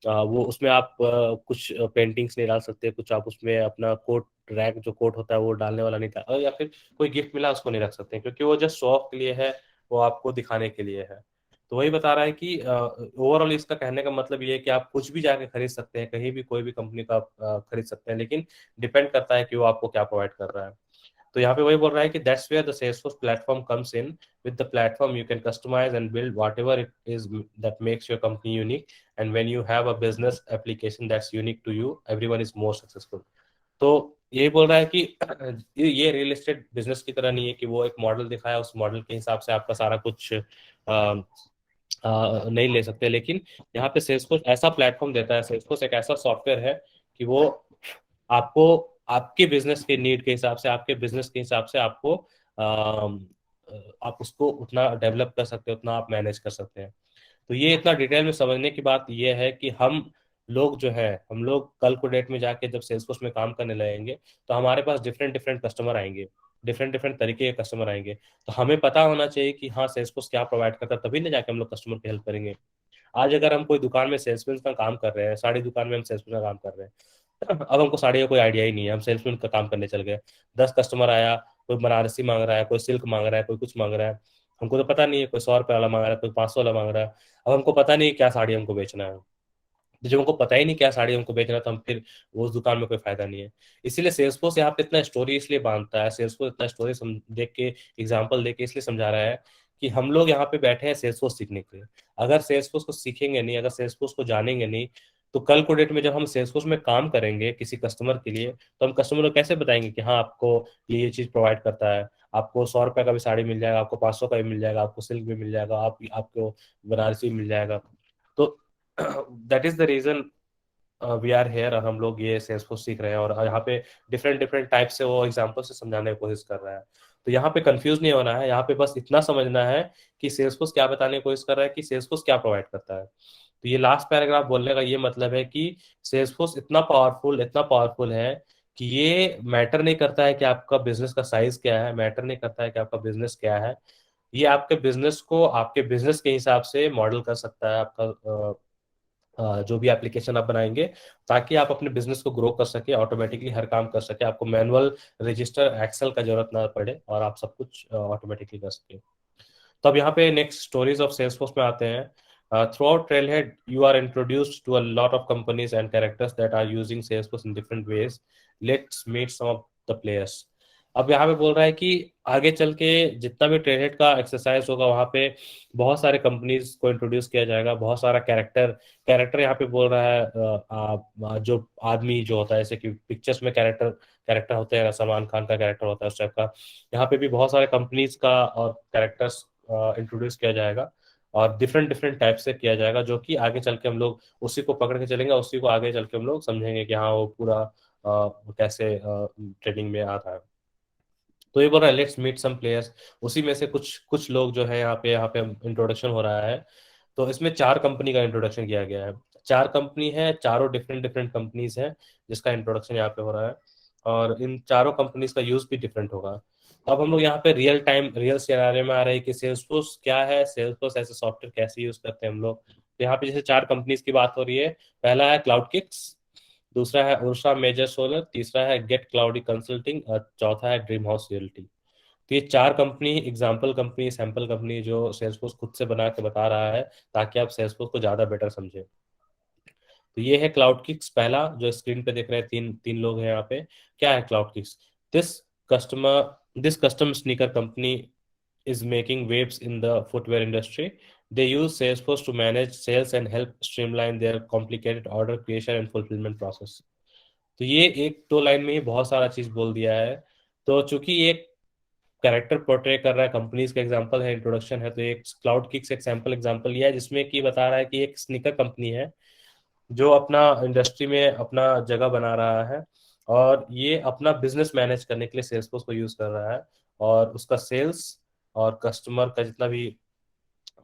वो उसमें आप कुछ पेंटिंग्स नहीं डाल सकते, कुछ आप उसमें अपना कोट रैक जो कोट होता है वो डालने वाला नहीं था, या फिर कोई गिफ्ट मिला उसको नहीं रख सकते, क्योंकि वो जस्ट शो ऑफ के लिए है, वो आपको दिखाने के लिए है। तो वही बता रहा है कि ओवरऑल इसका कहने का मतलब ये है कि आप कुछ भी जाके खरीद सकते हैं, कहीं भी कोई भी कंपनी का आप खरीद सकते हैं, लेकिन डिपेंड करता है कि वो आपको क्या प्रोवाइड कर रहा है। तो यहाँ पे वही बोल रहा है कि that's where the Salesforce platform comes in. With the platform you can customize and build whatever it is that makes your company unique, and when you have a business application that's unique to you, everyone is more successful. तो यही बोल रहा है कि ये real estate business की तरह नहीं है कि वो एक मॉडल दिखाया, उस मॉडल के हिसाब से आपका सारा कुछ नहीं ले सकते, लेकिन यहाँ पे सेल्सफोर्स ऐसा प्लेटफॉर्म देता है, सेल्सफोर्स एक ऐसा सॉफ्टवेयर है कि वो आपको आपके बिजनेस के नीड के हिसाब से, आपके बिजनेस के हिसाब से आपको आप उसको उतना डेवलप कर सकते हैं, उतना आप मैनेज कर सकते हैं। तो ये इतना डिटेल में समझने की बात ये है कि हम लोग जो है, हम लोग कल को डेट में जाके जब सेल्सफोर्स में काम करने लगेंगे, तो हमारे पास डिफरेंट डिफरेंट कस्टमर आएंगे, डिफरेंट डिफरेंट तरीके के कस्टमर आएंगे। तो हमें पता होना चाहिए कि हाँ सेल्सफोर्स क्या प्रोवाइड करता है, तभी ना जाके हम लोग कस्टमर की हेल्प करेंगे। आज अगर हम कोई दुकान में सेल्समैन का काम कर रहे हैं, साड़ी दुकान में हम सेल्समैन का काम कर रहे हैं, अब हमको साड़ी का कोई आइडिया ही नहीं है, हम सेल्समैन का काम करने चल गए। 10 कस्टमर आया, कोई बनारसी मांग रहा है, कोई सिल्क मांग रहा है, कोई कुछ मांग रहा है, हमको तो पता नहीं है, कोई 100 रुपये वाला मांग रहा है, कोई 500 वाला मांग रहा है। अब हमको पता नहीं क्या साड़ी हमको बेचना है। तो जब हमको पता ही नहीं क्या साड़ी हमको बेचना, तो हम फिर वो उस दुकान में कोई फायदा नहीं है। इसीलिए सेल्सफोर्स यहाँ पे इतना स्टोरी इसलिए बांधता है, सेल्सफोर्स इतना स्टोरी देख के, एग्जाम्पल देख के इसलिए समझा रहा है कि हम लोग यहाँ पे बैठे हैं सेल्सफोर्स सीखने के लिए। अगर सेल्सफोर्स को सीखेंगे नहीं, अगर सेल्सफोर्स को जानेंगे नहीं, तो कल को डेट में जब हम सेल्सफोर्स में काम करेंगे किसी कस्टमर के लिए, तो हम कस्टमर को कैसे बताएंगे कि हाँ आपको ये चीज प्रोवाइड करता है, आपको 100 रुपये का भी साड़ी मिल जाएगा, आपको 500 का भी मिल जाएगा, आपको सिल्क भी मिल जाएगा, आपको बनारसी भी मिल जाएगा। तो that is the reason we are here, और हम लोग ये सेल्सफोर्स सीख रहे हैं, और यहाँ पे डिफरेंट डिफरेंट टाइप से वो एग्जांपल से समझाने की कोशिश कर रहा है। तो यहाँ पे कंफ्यूज नहीं होना है, यहाँ पे बस इतना समझना है कि सेल्सफोर्स क्या बताने की कोशिश कर रहा है, कि सेल्सफोर्स क्या प्रोवाइड करता है। तो ये लास्ट पैराग्राफ बोलने का ये मतलब है कि सेल्सफोर्स इतना पावरफुल है कि ये मैटर नहीं करता है कि आपका बिजनेस का साइज क्या है, मैटर नहीं करता है कि आपका बिजनेस क्या है। ये आपके बिजनेस को आपके बिजनेस के हिसाब से मॉडल कर सकता है, आपका जो भी एप्लीकेशन आप बनाएंगे, ताकि आप अपने बिजनेस को ग्रो कर सके, ऑटोमेटिकली हर काम कर सके, आपको मैनुअल रजिस्टर एक्सेल का जरूरत ना पड़े, और आप सब कुछ ऑटोमेटिकली कर सके। तो अब यहाँ पे नेक्स्ट स्टोरीज ऑफ सेल्सफोर्स में आते हैं। Throughout Trailhead you are introduced to a lot of companies and characters that are using Salesforce in different ways. Let's meet some of the players. अब यहाँ पे बोल रहा है कि आगे चल के जितना भी ट्रेलहेड का एक्सरसाइज होगा, वहाँ पे बहुत सारे कंपनीज को इंट्रोड्यूस किया जाएगा, बहुत सारा कैरेक्टर कैरेक्टर यहाँ पे बोल रहा है जो आदमी जो होता है, जैसे कि पिक्चर्स में कैरेक्टर कैरेक्टर होते हैं, सलमान खान का कैरेक्टर होता है उस टाइप का, यहाँ पे भी बहुत सारे कंपनीज का और कैरेक्टर्स इंट्रोड्यूस किया जाएगा, और डिफरेंट डिफरेंट टाइप से किया जाएगा, जो कि आगे चल के हम लोग उसी को पकड़ के चलेंगे, उसी को आगे चल के हम लोग समझेंगे कि हाँ वो पूरा कैसे ट्रेडिंग में आता है। तो ये बोल रहा है लेट्स मीट सम प्लेयर्स। उसी में से कुछ कुछ लोग जो है यहाँ पे इंट्रोडक्शन हो रहा है। तो इसमें 4 कंपनी का इंट्रोडक्शन किया गया है। 4 कंपनी है, चारों डिफरेंट डिफरेंट कंपनीज हैं जिसका इंट्रोडक्शन यहाँ पे हो रहा है, और इन चारों कंपनीज का यूज भी डिफरेंट होगा। अब हम लोग यहाँ पे रियल टाइम रियल सिनेरियो में आ रहे हैं कि सेल्सफोर्स क्या है, सेल्सफोर्स ऐसे सॉफ्टवेयर कैसे यूज करते हैं हम लोग। तो यहाँ पे जैसे 4 कंपनीज की बात हो रही है। पहला है क्लाउड किक्स, दूसरा है उर्सा मेजर सोलर, तीसरा है गेट क्लाउडी कंसल्टिंग, और चौथा है ड्रीम हाउस रियल्टी। तो ये 4 company example company, sample company जो सेल्सफोर्स खुद से बना के बता रहा है, ताकि आप सेल्सफोर्स को ज्यादा बेटर समझे। तो ये है क्लाउड किक्स, पहला जो स्क्रीन पे देख रहे हैं, तीन तीन लोग हैं यहाँ पे। क्या है cloud kicks? This customer this custom sneaker company is making waves in the footwear industry. They use Salesforce to manage sales and help streamline their complicated order creation and fulfillment process. तो ये एक दो line में ही बहुत सारा चीज बोल दिया है। तो चूंकि ये कैरेक्टर पोर्ट्रे कर रहा है, कंपनीज का एग्जांपल है, इंट्रोडक्शन है, तो एक क्लाउड किक्स एक सैंपल एग्जांपल लिया है जिसमें कि बता रहा है कि एक स्नीकर कंपनी है जो अपना इंडस्ट्री में अपना जगह बना रहा है, और ये अपना बिजनेस मैनेज करने के लिए सेल्सफोर्स को यूज कर रहा है, और उसका सेल्स और कस्टमर का जितना भी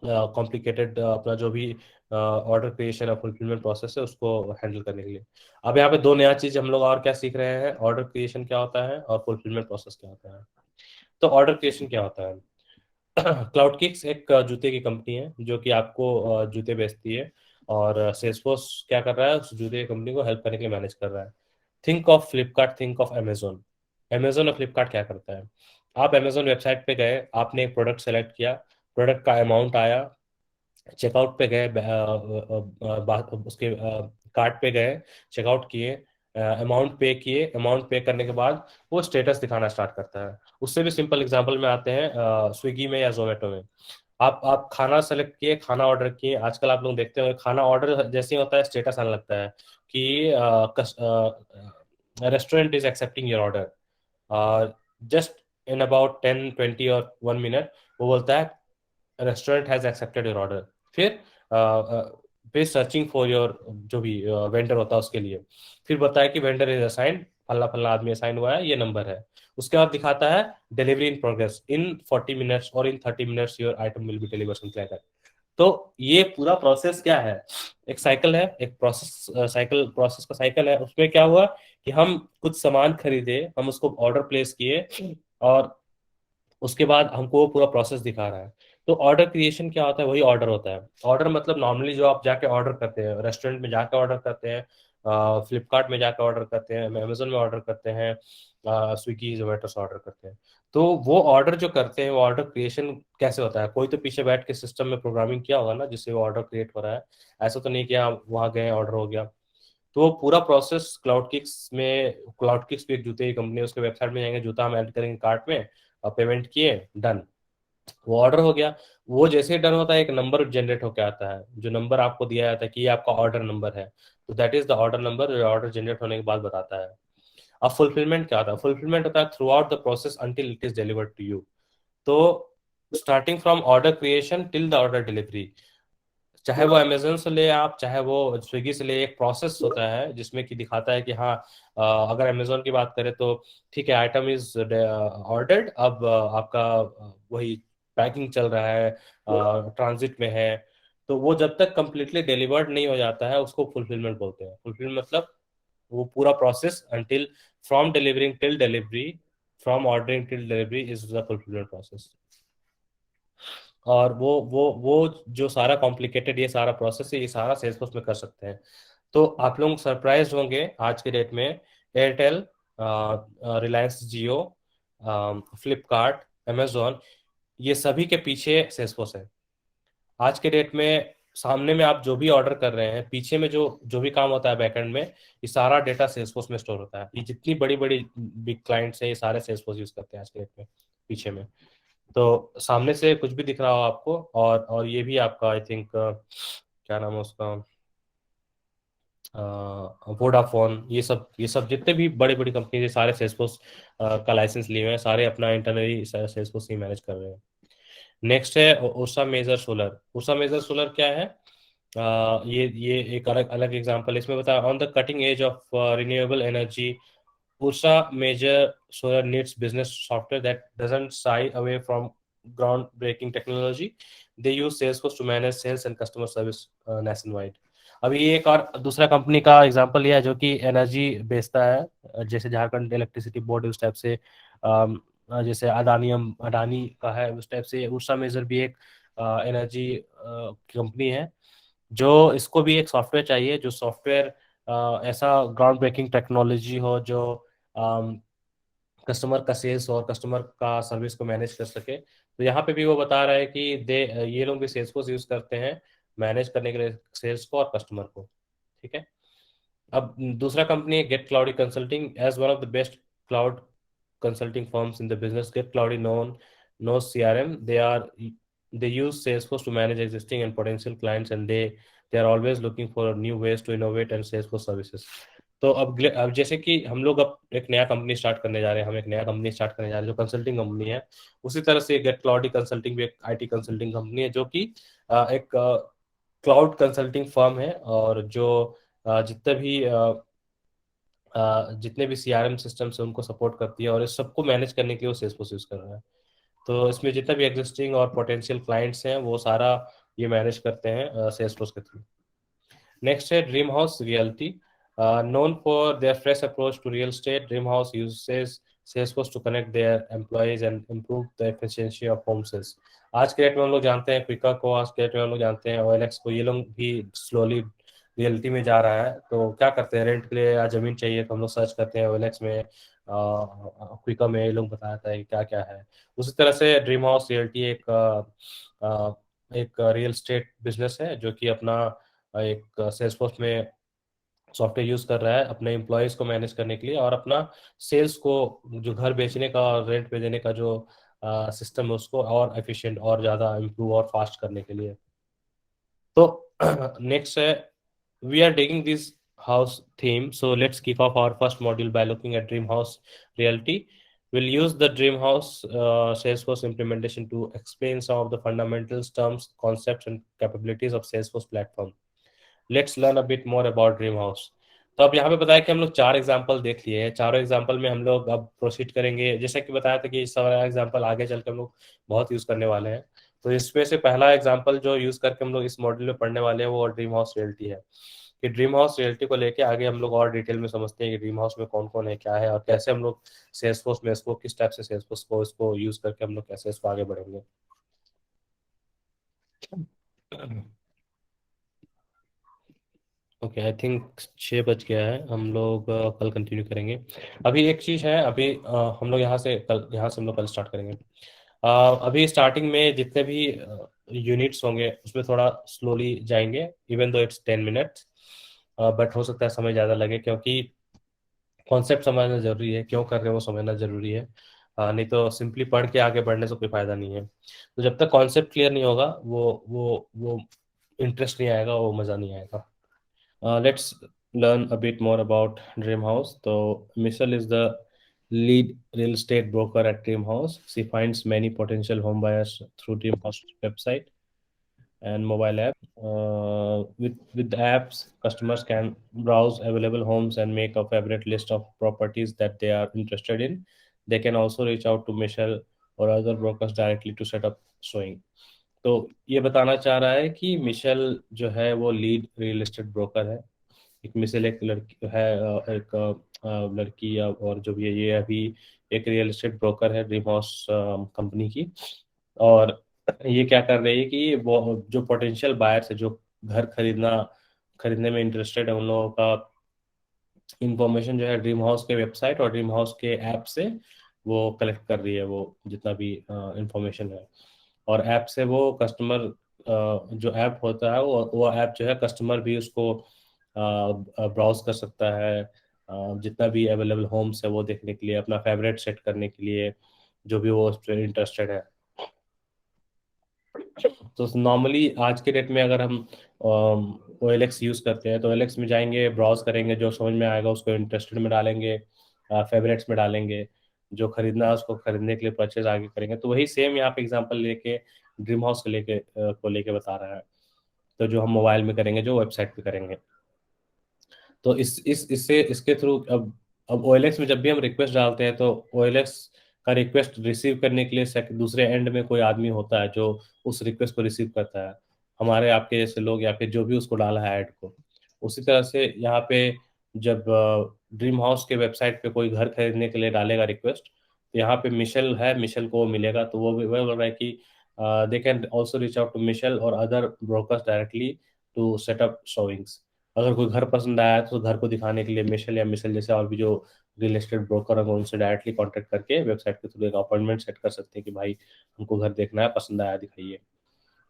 कॉम्प्लिकेटेड अपना जो भी ऑर्डर क्रिएशन और फुलफिलमेंट प्रोसेस है उसको हैंडल करने के लिए। अब यहाँ पे दो नया चीज हम लोग और क्या सीख रहे हैं, ऑर्डर क्रिएशन क्या होता है और फुलफिलमेंट प्रोसेस क्या होता है। तो ऑर्डर क्रिएशन क्या होता है? क्लाउड किक्स एक जूते की कंपनी है जो कि आपको जूते बेचती है, और सेल्सफोर्स क्या कर रहा है, उस जूते की कंपनी को हेल्प करने के लिए मैनेज कर रहा है। Think of Flipkart, think of Amazon. Amazon और फ्लिपकार्ट क्या करता है? आप अमेजोन वेबसाइट पे गए, आपने एक प्रोडक्ट सेलेक्ट किया, प्रोडक्ट का अमाउंट आया, चेकआउट पे गए, उसके कार्ट पे गए, चेकआउट किए, अमाउंट पे किए, अमाउंट पे करने के बाद वो स्टेटस दिखाना स्टार्ट करता है। उससे भी सिंपल एग्जांपल में आते हैं स्विगी में या जोमेटो में। आप खाना सेलेक्ट किए, खाना ऑर्डर किए, आजकल आप लोग देखते होंगे खाना ऑर्डर जैसे ही होता है स्टेटस आने लगता है कि restaurant is accepting your order, just in about 10-20 और 1 मिनट वो बोलता है restaurant has accepted your order. फिर फिर सर्चिंग फॉर योर जो भी वेंडर होता है उसके लिए, फिर बताया कि वेंडर इज असाइंड, फला फला आदमी असाइन हुआ है, ये नंबर है। उसके बाद दिखाता है delivery in progress, in 40 minutes और इन 30 minutes your item will be deliver, something like that. तो ये पूरा प्रोसेस क्या है, एक साइकिल है, एक प्रोसेस साइकिल, प्रोसेस का साइकिल है। उसमें क्या हुआ कि हम कुछ सामान खरीदे, हम उसको ऑर्डर प्लेस किए, और उसके बाद हमको वो पूरा प्रोसेस दिखा रहा है। तो ऑर्डर क्रिएशन क्या होता है? वही ऑर्डर होता है। ऑर्डर मतलब नॉर्मली जो आप जाके ऑर्डर करते हैं, रेस्टोरेंट में जाके ऑर्डर करते हैं, फ्लिपकार्ट में जाके ऑर्डर करते हैं, अमेजोन में ऑर्डर करते हैं, स्विगी जोमेटो से ऑर्डर करते हैं। तो वो ऑर्डर जो करते हैं वो ऑर्डर क्रिएशन कैसे होता है? कोई तो पीछे बैठ के सिस्टम में प्रोग्रामिंग किया होगा ना जिससे वो ऑर्डर क्रिएट हो रहा है। ऐसा तो नहीं कि आप वहां गए ऑर्डर हो गया। तो वो पूरा प्रोसेस क्लाउड किक्स भी एक जूते की कंपनी है, उसके वेबसाइट में जाएंगे, जूता हम ऐड करेंगे कार्ट में, पेमेंट किए, डन, वो ऑर्डर हो गया। वो जैसे ही डन होता है एक नंबर जनरेट होकर आता है, जो नंबर आपको दिया जाता है कि ये आपका ऑर्डर नंबर है, तो that is the order number, जो ऑर्डर जनरेट होने के बाद बताता है। अब फुलफिलमेंट क्या होता है? फुलफिलमेंट होता है throughout the process until it is delivered to you. तो starting from order creation till the order delivery, चाहे वो अमेजोन से ले आप, चाहे वो स्विगी से ले, एक प्रोसेस होता है जिसमें कि दिखाता है कि हाँ, अगर अमेजोन की बात करें तो ठीक है, आइटम इज ऑर्डर्ड, अब आपका वही पैकिंग चल रहा है, ट्रांजिट में है। तो वो जब तक कंप्लीटली डिलीवर्ड नहीं हो जाता है उसको फुलफिलमेंट बोलते हैं। फुलफिल मतलब वो पूरा process until, from delivering till delivery, from ordering till delivery is the fulfilment process. और वो जो सारा कॉम्प्लिकेटेड ये सारा प्रोसेस है, ये सारा सेल्सफोर्स में कर सकते हैं। तो आप लोग सरप्राइज होंगे आज के डेट में एयरटेल, रिलायंस जियो, फ्लिपकार्ट, अमेजोन, ये सभी के पीछे सेल्सफोर्स है। आज के डेट में सामने में आप जो भी ऑर्डर कर रहे हैं, पीछे में जो जो भी काम होता है बैकएंड में, ये सारा डेटा सेल्सफोर्स में स्टोर होता है। ये जितनी बड़ी बड़ी बिग क्लाइंट्स है ये सारे सेल्सफोर्स यूज करते हैं आज के डेट में, पीछे में। तो सामने से कुछ भी दिख रहा हो आपको, और ये भी आपका आई थिंक क्या नाम है उसका, वोडाफोन, ये सब जितने भी बड़ी बड़ी कंपनी है सारे सेल्सफोर्स का लाइसेंस लिए हुए हैं, सारे अपना इंटरनली सेल्सफोर्स ही मैनेज कर रहे हैं। नेक्स्ट है Usha major solar. Usha major solar क्या है? ये एक अलग अलग एग्जांपल है। इसमें बताया on the cutting edge of renewable energy, Ursa Major Solar needs business software that doesn't shy away from groundbreaking technology. They use Salesforce to manage sales and customer service nationwide. अभी ये एक और दूसरा company का example लिया है जो कि एनर्जी बेचता है, जैसे झारखंड इलेक्ट्रिसिटी बोर्ड उस टाइप से, जैसे अडानी का है उस टाइप से उर्सा मेजर भी एक एनर्जी कंपनी है, जो इसको भी एक सॉफ्टवेयर चाहिए, जो सॉफ्टवेयर ऐसा ग्राउंड ब्रेकिंग टेक्नोलॉजी हो जो कस्टमर का सेल्स और कस्टमर का सर्विस को मैनेज कर सके। तो यहाँ पे भी वो बता रहा है कि दे ये लोग भी सेल्स फोर्स यूज करते हैं मैनेज करने के लिए सेल्स को और कस्टमर को। ठीक है। अब दूसरा कंपनी है Get Cloudy Consulting. As one of the best cloud consulting firms in the business get cloudy knows CRM. They use Salesforce to manage existing and potential clients, and they are always looking for new ways to innovate and Salesforce services. तो अब जैसे कि हम लोग अब एक नया company start करने जा रहे हैं, हम एक नया कंपनी स्टार्ट करने जा रहे हैं जो कंसल्टिंग कंपनी है, उसी तरह से गेट क्लाउडी कंसल्टिंग भी एक आईटी कंसल्टिंग कंपनी है जो कि एक क्लाउड कंसल्टिंग फर्म है, और जो जितने भी सीआरएम सिस्टम्स है उनको सपोर्ट करती है, और इस सबको मैनेज करने के लिए वो सेल्सफोर्स यूज कर रहा है। तो इसमें जितने भी एग्जिस्टिंग और पोटेंशियल क्लाइंट्स हैं वो सारा ये मैनेज करते हैं सेल्सफोर्स के थ्रू। नेक्स्ट है dream house realty. known for their fresh approach to real estate, Dreamhouse uses Salesforce to connect their employees and improve the efficiency of home sales. आज के डेट में हम लोग जानते हैं क्विका को, आज के डेट में हम लोग जानते हैं OLX को, ये लोग भी स्लोली रियलिटी में जा रहा है। तो क्या करते हैं, रेंट के लिए या जमीन चाहिए तो हम लोग सर्च करते हैं OLX में, क्विका में ये लोग बताता है कि क्या क्या है। उसी तरह से ड्रीम हाउस रियल्टी एक रियल स्टेट बिजनेस है जो कि अपना एक सेल्सफोर्स में सॉफ्टवेयर यूज कर रहा है अपने एम्प्लॉयज को मैनेज करने के लिए, और अपना सेल्स को, जो घर बेचने का और रेंट पे देने का जो सिस्टम है उसको और एफिशिएंट और ज़्यादा इम्प्रूव और फास्ट करने के लिए। तो नेक्स्ट है we are digging this house theme, so let's kick off our first module by looking at dream house reality. We'll use the dream house Salesforce implementation to explain some of the fundamentals, terms, concepts and capabilities of Salesforce platform. Let's learn a bit more about dream house. तो अब यहाँ पे बताया कि हम लोग 4 example देख लिए हैं, चारों एग्जाम्पल में हम लोग अब प्रोसीड करेंगे, जैसा कि बताया था कि इस सारा एग्जाम्पल आगे चल के हम लोग बहुत यूज करने वाले हैं। तो इसमें से पहला एग्जाम्पल जो यूज करके हम लोग इस मॉड्यूल में पढ़ने वाले हैं वो ड्रीम हाउस रियलिटी है। कि ड्रीम हाउस रियलिटी को लेके आगे हम लोग और डिटेल में समझते हैं कि ड्रीम हाउस में कौन कौन है, क्या है, और कैसे हम लोग सेल्सफोर्स में इसको किस टाइप से सेल्सफोर्स को इसको यूज करके हम लोग कैसे इसको आगे बढ़ेंगे। ओके, आई थिंक 6 बज गया है, हम लोग कल कंटिन्यू करेंगे। अभी एक चीज़ है, अभी हम लोग यहाँ से हम लोग कल स्टार्ट करेंगे। अभी स्टार्टिंग में जितने भी यूनिट्स होंगे उसमें थोड़ा स्लोली जाएंगे, even though it's 10 minutes, but हो सकता है समय ज़्यादा लगे, क्योंकि कॉन्सेप्ट समझना जरूरी है, क्यों कर रहे हो वो समझना जरूरी है। नहीं तो सिंपली पढ़ के आगे बढ़ने से कोई फायदा नहीं है। तो जब तक कॉन्सेप्ट क्लियर नहीं होगा वो इंटरेस्ट नहीं आएगा, वो मज़ा नहीं आएगा। Let's learn a bit more about Dream House. So, Michelle is the lead real estate broker at Dream House. She finds many potential home buyers through Dream House website and mobile app. With the apps, customers can browse available homes and make a favorite list of properties that they are interested in. They can also reach out to Michelle or other brokers directly to set up showing. तो ये बताना चाह रहा है कि Michel जो है वो लीड रियल एस्टेट ब्रोकर है। एक मिशेल एक लड़की है, एक लड़की और जो भी है, ये अभी एक रियल एस्टेट ब्रोकर है ड्रीम हाउस कंपनी की। और ये क्या कर रही है कि वो जो पोटेंशियल बायर्स है, जो घर खरीदने में इंटरेस्टेड है, उन लोगों का इंफॉर्मेशन जो है ड्रीम हाउस के वेबसाइट और ड्रीम हाउस के ऐप से वो कलेक्ट कर रही है, वो जितना भी इंफॉर्मेशन है। और ऐप से वो कस्टमर, जो ऐप होता है वो ऐप जो है कस्टमर भी उसको ब्राउज कर सकता है, जितना भी अवेलेबल होम्स है वो देखने के लिए, अपना फेवरेट सेट करने के लिए, जो भी वो उस पर इंटरेस्टेड है। तो नॉर्मली आज के डेट में अगर हम OLX यूज़ करते हैं तो OLX में जाएंगे, ब्राउज करेंगे, जो समझ में आएगा उसको इंटरेस्टेड में डालेंगे, फेवरेट्स में डालेंगे, जो खरीदना है उसको खरीदने के लिए परचेज आगे करेंगे। तो वही सेम यहाँ पे एग्जांपल लेके ड्रीम हाउस को लेके बता रहा है। तो जो हम मोबाइल में करेंगे, जो वेबसाइट पे करेंगे, तो इसके थ्रू अब OLX में जब भी हम रिक्वेस्ट डालते हैं तो OLX का रिक्वेस्ट रिसीव करने के लिए दूसरे एंड में कोई आदमी होता है जो उस रिक्वेस्ट को रिसीव करता है, हमारे आपके जैसे लोग या फिर जो भी उसको डाला है ऐड को। उसी तरह से यहाँ पे जब ड्रीम हाउस के वेबसाइट पे कोई घर खरीदने के लिए डालेगा रिक्वेस्ट, तो यहाँ पे मिशेल है, मिशेल को मिलेगा, तो वो बोल रहा है कि they can also reach out to Michelle और other brokers directly to set up showings. अगर कोई घर पसंद आया तो घर को दिखाने के लिए मिशेल या मिशेल जैसे और भी जो रियल एस्टेट ब्रोकर होंगे उनसे डायरेक्टली कांटेक्ट करके वेबसाइट के थ्रू एक अपॉइंटमेंट सेट कर सकते हैं कि भाई हमको घर देखना है, पसंद आया दिखाइए।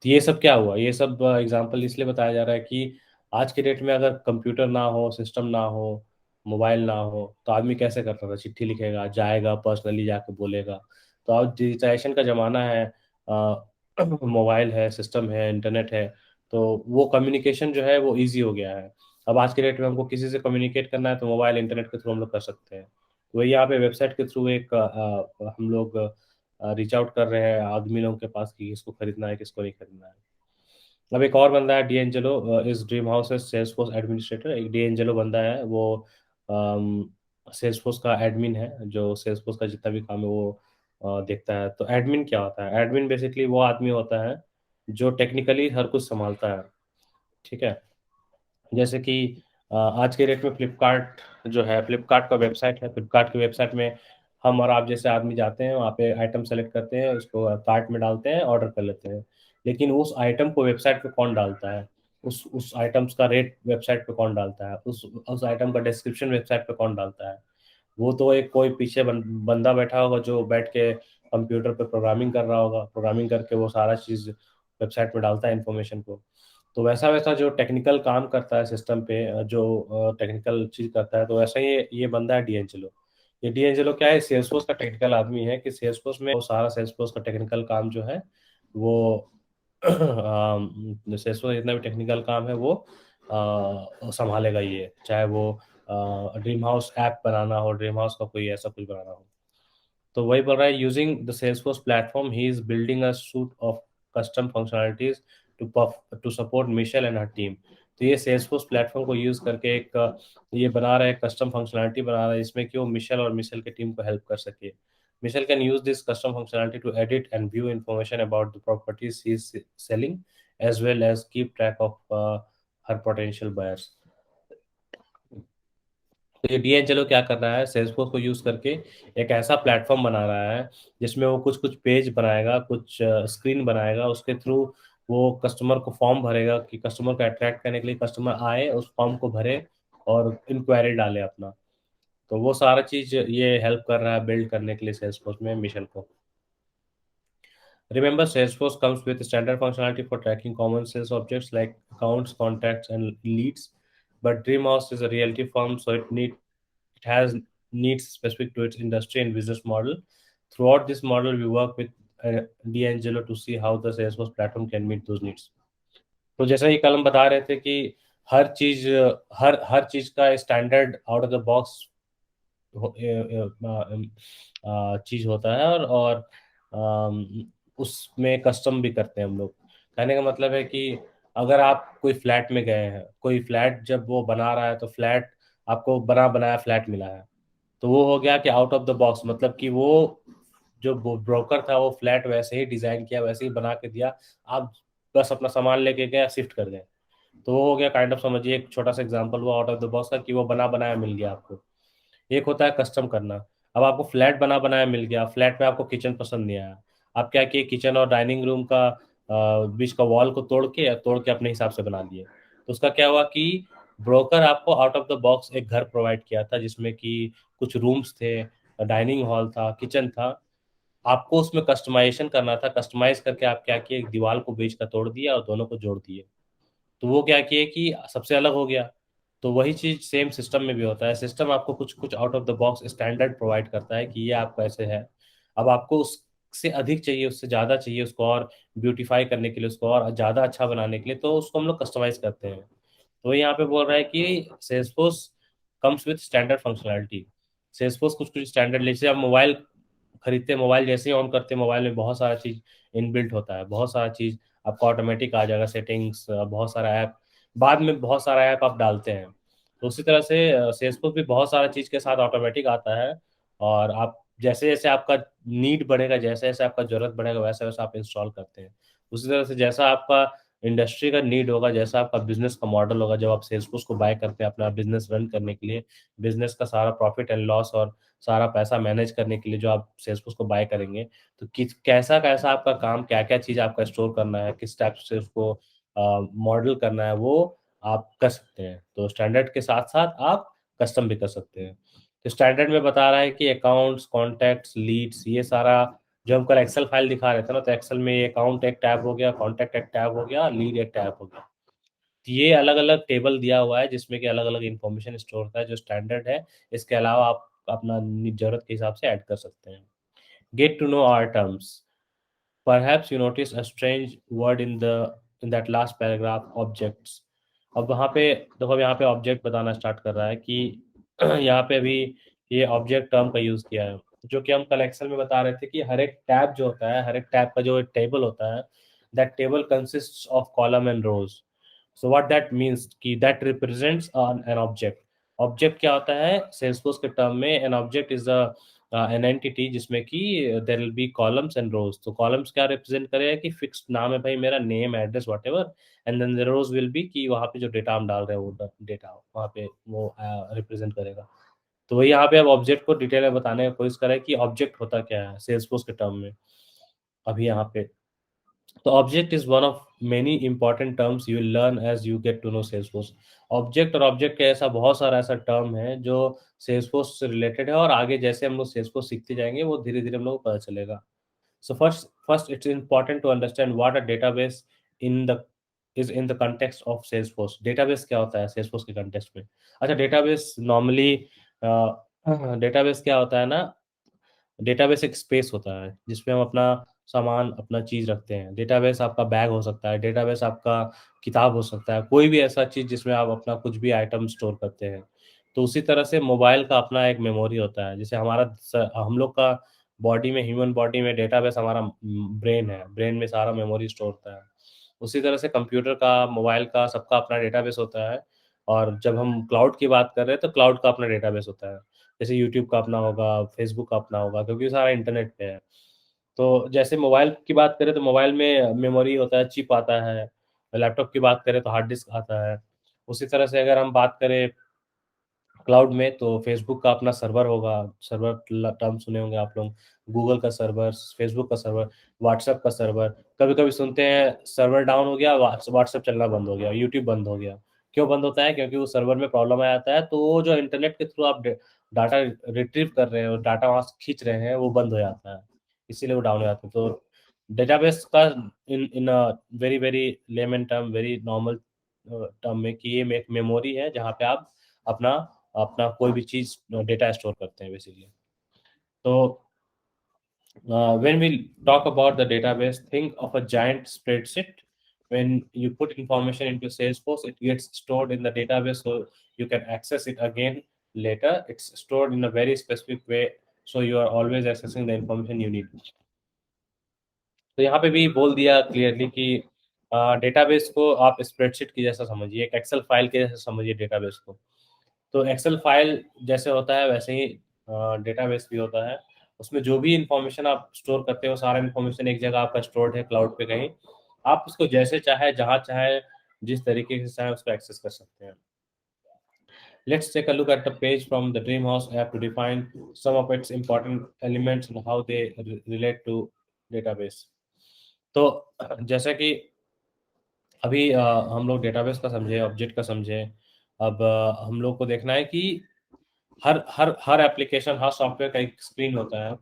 तो ये सब क्या हुआ, ये सब एग्जांपल इसलिए बताया जा रहा है कि आज के डेट में अगर कंप्यूटर ना हो, सिस्टम ना हो, मोबाइल ना हो तो आदमी कैसे करता था, चिट्ठी लिखेगा, जाएगा, पर्सनली जाके बोलेगा। तो अब डिजिटाइजेशन का ज़माना है, मोबाइल है, सिस्टम है, इंटरनेट है, तो वो कम्युनिकेशन जो है वो ईज़ी हो गया है। अब आज के डेट में हमको किसी से कम्युनिकेट करना है तो मोबाइल, इंटरनेट के थ्रू हम लोग कर सकते हैं। तो वही यहाँ पे वेबसाइट के थ्रू एक हम लोग रीच आउट कर रहे हैं आदमी लोगों के पास कि किसको खरीदना है, किसको नहीं खरीदना है। अब एक और बंदा है डी एंजेलो, इस ड्रीम हाउस है सेल्सफोर्स एडमिनिस्ट्रेटर। एक डी एंजेलो बंदा है, वो सेल्सफोर्स का एडमिन है, जो सेल्सफोर्स का जितना भी काम है वो देखता है। तो एडमिन क्या होता है? एडमिन बेसिकली वो आदमी होता है जो टेक्निकली हर कुछ संभालता है। ठीक है। जैसे कि आज के डेट में फ्लिपकार्ट जो है, फ्लिपकार्ट का वेबसाइट है, फ्लिपकार्ट की वेबसाइट में हम और आप जैसे आदमी जाते हैं, वहाँ पे आइटम सेलेक्ट करते हैं, उसको कार्ट में डालते हैं, ऑर्डर कर लेते हैं। लेकिन उस आइटम को वेबसाइट पे कौन डालता है? उस आइटम्स का रेट वेबसाइट पे कौन डालता है? उस आइटम का डिस्क्रिप्शन वेबसाइट पे कौन डालता है? वो तो एक कोई पीछे बंदा बैठा होगा जो बैठ के कंप्यूटर पे प्रोग्रामिंग कर रहा होगा, प्रोग्रामिंग करके वो सारा चीज़ वेबसाइट में डालता है इन्फॉर्मेशन को। तो वैसा वैसा जो टेक्निकल काम करता है सिस्टम पे, जो टेक्निकल चीज़ करता है, तो वैसा ही ये बंदा है डीएंजेलो। ये डीएंजेलो क्या है? सेल्सफोर्स का टेक्निकल आदमी है, कि सेल्सफोर्स में वो सारा सेल्सफोर्स का टेक्निकल काम जो है वो सेल्सफोर्स जितना भी टेक्निकल काम है वो संभालेगा ये, चाहे वो ड्रीम हाउस ऐप बनाना हो, ड्रीम हाउस का कोई ऐसा कुछ बनाना हो। तो वही बोल रहा है, using the Salesforce platform he is building a suite of custom functionalities to support Michelle and her team. तो ये सेल्सफोर्स प्लेटफॉर्म को यूज करके एक ये बना रहा है, कस्टम फंक्शनलिटी बना रहा है, जिसमें कि वो मिशेल और मिशेल की टीम को हेल्प कर सके। Michelle can use this custom functionality to edit and view information about the properties he is selling, as well as keep track of her potential buyers. तो ये डीएनचेलो क्या कर रहा है? सेल्सफोर्स को यूज करके एक ऐसा प्लेटफॉर्म बना रहा है जिसमें वो कुछ कुछ पेज बनाएगा, कुछ स्क्रीन बनाएगा, उसके थ्रू वो कस्टमर को फॉर्म भरेगा, कि कस्टमर को अट्रैक्ट करने के लिए कस्टमर आए, उस फॉर्म को भरे और इंक्वायरी डाले अपना। तो वो सारा चीज ये हेल्प कर रहा है बिल्ड करने के लिए सेल्सफोर्स में मिशन को। Remember, Salesforce comes with standard functionality for tracking common sales objects like accounts, contacts, and leads. But Dreamhouse is a realty firm, so it has needs specific to its industry and business model. Throughout this model, we work with D'Angelo to see how the Salesforce platform can meet those needs. तो जैसा कि कल हम बता रहे थे कि हर चीज हर हर चीज का standard out of the box चीज होता है, और उसमें कस्टम भी करते हैं हम लोग। कहने का मतलब है कि अगर आप कोई फ्लैट में गए हैं, कोई फ्लैट जब वो बना रहा है तो फ्लैट आपको बना बनाया फ्लैट मिला है, तो वो हो गया कि आउट ऑफ द बॉक्स, मतलब कि वो जो ब्रोकर था वो फ्लैट वैसे ही डिजाइन किया, वैसे ही बना के दिया, आप बस अपना सामान लेके गए, शिफ्ट कर गए। तो वो हो गया काइंड ऑफ, समझिए एक छोटा सा एग्जांपल हुआ आउट ऑफ द बॉक्स का, कि वो बना बनाया मिल गया आपको। एक होता है कस्टम करना। अब आपको फ्लैट बना बनाया मिल गया, फ्लैट में आपको किचन पसंद नहीं आया, आप क्या किए, किचन और डाइनिंग रूम का बीच का वॉल को तोड़ के अपने हिसाब से बना दिए। तो उसका क्या हुआ कि ब्रोकर आपको आउट ऑफ द बॉक्स एक घर प्रोवाइड किया था, जिसमें कि कुछ रूम्स थे, डाइनिंग हॉल था, किचन था। आपको उसमें कस्टमाइजेशन करना था, कस्टमाइज करके आप क्या किए, एक दीवार को बीच का तोड़ दिया और दोनों को जोड़ दिए। तो वो क्या किए कि सबसे अलग हो गया। तो वही चीज सेम सिस्टम में भी होता है। सिस्टम आपको कुछ कुछ out of the box standard provide करता है कि ये आपको ऐसे है। अब आपको उससे अधिक चाहिए, उससे ज़्यादा चाहिए, उसको और ब्यूटीफाई करने के लिए, उसको और ज़्यादा अच्छा बनाने के लिए, तो उसको हम लोग कस्टमाइज करते हैं। तो यहाँ पे बोल रहा है कि Salesforce comes with standard functionality. Salesforce कुछ कुछ स्टैंडर्ड, जैसे आप मोबाइल खरीदते हैं, मोबाइल जैसे ही ऑन करते हैं, मोबाइल में बहुत सारा चीज इनबिल्ट होता है, बहुत सारा चीज आपको ऑटोमेटिक आ जाएगा, सेटिंग्स, बहुत सारा ऐप, बाद में बहुत सारा ऐप आप डालते हैं। तो उसी तरह से सेल्सफोर्स भी बहुत सारा चीज के साथ ऑटोमेटिक आता है, और आप जैसे जैसे आपका नीड बढ़ेगा, जैसे जैसे आपका जरूरत बढ़ेगा, वैसे वैसे आप इंस्टॉल करते हैं। उसी तरह से जैसा आपका इंडस्ट्री का नीड होगा, जैसा आपका बिजनेस का मॉडल होगा, जब आप सेल्सफोर्स को बाय करते हैं अपना बिजनेस रन करने के लिए, बिजनेस का सारा प्रॉफिट एंड लॉस और सारा पैसा मैनेज करने के लिए जो आप सेल्सफोर्स को बाय करेंगे, तो किस कैसा कैसा आपका काम, क्या क्या चीज़ आपका स्टोर करना है, किस टाइप से उसको मॉडल करना है, वो आप कर सकते हैं। तो स्टैंडर्ड के साथ साथ आप कस्टम भी कर सकते हैं। तो स्टैंडर्ड में बता रहा है कि अकाउंट्स, कॉन्टैक्ट्स, लीड्स, ये सारा जो हम कल एक्सेल फाइल दिखा रहे थे ना, तो एक्सेल में ये अकाउंट एक टैब हो गया, कॉन्टैक्ट एक टैब हो गया, लीड एक टैब हो गया। ये अलग अलग टेबल दिया हुआ है जिसमें कि अलग अलग इंफॉर्मेशन स्टोर होता है जो स्टैंडर्ड है। इसके अलावा आप अपना जरूरत के हिसाब से ऐड कर सकते हैं। Get to know our terms. Perhaps you notice a strange word in that last paragraph, objects. अब वहाँ पे देखो, अब यहाँ पे ऑब्जेक्ट बताना स्टार्ट कर रहा है कि यहाँ पे अभी ये ऑब्जेक्ट टर्म का यूज किया है, जो कि हम कल एक्सेल में बता रहे थे कि हर एक टैब जो होता है, हर एक टैब का जो टेबल होता है, that table consists of column and rows. So what that means कि that represents an object. Object क्या होता है सेल्सफोर्स के टर्म में? An object is an entity जिसमें कि there will be columns and rows. तो कॉलम्स क्या रिप्रेजेंट करेगा कि फिक्स्ड नाम है भाई मेरा, name address whatever, and then the rows will be कि वहाँ पे जो डेटा हम डाल रहे हैं वो डेटा वहाँ पे वो रिप्रेजेंट करेगा। तो वही यहाँ पे अब ऑब्जेक्ट को डिटेल में बताने का कोशिश करें कि ऑब्जेक्ट होता क्या है सेल्सफोर्स के टर्म में अभी यहाँ पे। तो object is one of many important terms you learn as you get to know Salesforce. Object और ऑब्जेक्ट के ऐसा बहुत सारा ऐसा टर्म है जो सेल्सफोर्स से रिलेटेड है, और आगे जैसे हम लोग सेल्सफोर्स सीखते जाएंगे वो धीरे धीरे हम लोग को पता चलेगा। So first, it's important to understand what a database in the in the context of Salesforce. Database क्या होता है Salesforce के context में? अच्छा, database normally database क्या होता है ना, डेटाबेस एक स्पेस होता है जिसमें हम अपना सामान, अपना चीज रखते हैं। डेटाबेस आपका बैग हो सकता है, डेटाबेस आपका किताब हो सकता है, कोई भी ऐसा चीज जिसमें आप अपना कुछ भी आइटम स्टोर करते हैं। तो उसी तरह से मोबाइल का अपना एक मेमोरी होता है। जैसे हम लोग का बॉडी में, ह्यूमन बॉडी में डेटाबेस हमारा ब्रेन है, ब्रेन में सारा मेमोरी स्टोर होता है। उसी तरह से कंप्यूटर का, मोबाइल का, सबका अपना डेटाबेस होता है। और जब हम क्लाउड की बात कर रहे हैं तो क्लाउड का अपना डेटाबेस होता है। जैसे यूट्यूब का अपना होगा, फेसबुक का अपना होगा, क्योंकि ये सारा इंटरनेट पे है। तो जैसे मोबाइल की बात करें तो मोबाइल में मेमोरी होता है, चिप आता है। लैपटॉप की बात करें तो हार्ड डिस्क आता है। उसी तरह से अगर हम बात करें क्लाउड में तो फेसबुक का अपना सर्वर होगा। सर्वर टर्म सुने होंगे आप लोग। गूगल का सर्वर, फेसबुक का सर्वर, व्हाट्सएप का सर्वर। कभी कभी सुनते हैं सर्वर डाउन हो गया, व्हाट्सएप चलना बंद हो गया, यूट्यूब बंद हो गया। क्यों बंद होता है? क्योंकि वो सर्वर में प्रॉब्लम आ जाता है, तो वो जो इंटरनेट के थ्रू आप डाटा रिट्रीव कर रहे हो, डाटा वहां से खींच रहे हैं, वो बंद हो जाता है। इसीलिए वो डाउन हो जाता है। तो डेटाबेस का in in very very layman term, very normal term में कि ये एक मेमोरी है जहाँ पे आप अपना अपना कोई भी चीज डेटा स्टोर करते हैं बेसिकली। तो when we talk about the database, think of a giant spreadsheet. When you put information into Salesforce, it gets stored in the database so you can access it again later. It's stored in a very specific way, so you are always accessing the information you need. तो यहाँ पे भी बोल दिया clearly कि database को आप spreadsheet की जैसा समझिए, एक एक्सेल फाइल के जैसा समझिए डेटाबेस को। तो एक्सेल फाइल जैसे होता है वैसे ही डेटाबेस भी होता है। उसमें जो भी इंफॉर्मेशन आप स्टोर करते हो, सारा इंफॉर्मेशन एक जगह आपका स्टोर्ड है क्लाउड पे कहीं। आप उसको जैसे चाहे, जहाँ चाहे, जिस तरीके से चाहे उसको एक्सेस कर सकते हैं। Let's take a look at the page from the Dreamhouse app to define some of its important elements and how they relate to database. तो जैसा कि अभी हम लोग डेटाबेस का समझे, ऑब्जेक्ट का समझे। अब हम लोग को देखना है कि हर हर हर एप्लीकेशन, हर सॉफ्टवेयर का एक स्क्रीन होता है।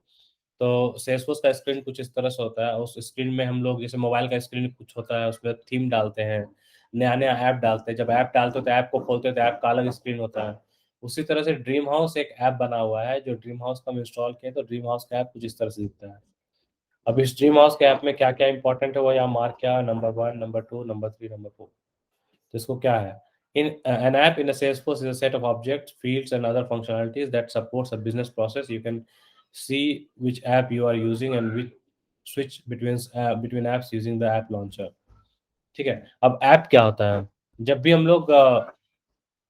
तो सेल्सफोर्स का स्क्रीन कुछ इस तरह से होता है। उस स्क्रीन में हम लोग, जैसे मोबाइल का स्क्रीन कुछ होता है, उसमें थीम डालते हैं, नया नया ऐप डालते हैं। जब ऐप डालते हो तो ऐप को खोलते हैं तो ऐप का अलग स्क्रीन होता है। उसी तरह से ड्रीम हाउस एक ऐप बना हुआ है। जो ड्रीम हाउस का हम इंस्टॉल किए तो ड्रीम हाउस का ऐप कुछ इस तरह से दिखता है। अब इस ड्रीम हाउस के ऐप में क्या क्या इंपॉर्टेंट है वो यहाँ मार्क किया, नंबर 1, नंबर 2, नंबर 3, नंबर 4। तो इसको क्या है? In an app in a Salesforce is a set of objects, fields, and other functionalities that supports a business process. You can see which app you are using and which switch between apps using the app launcher. ठीक है। अब app क्या होता है? जब भी हम लोग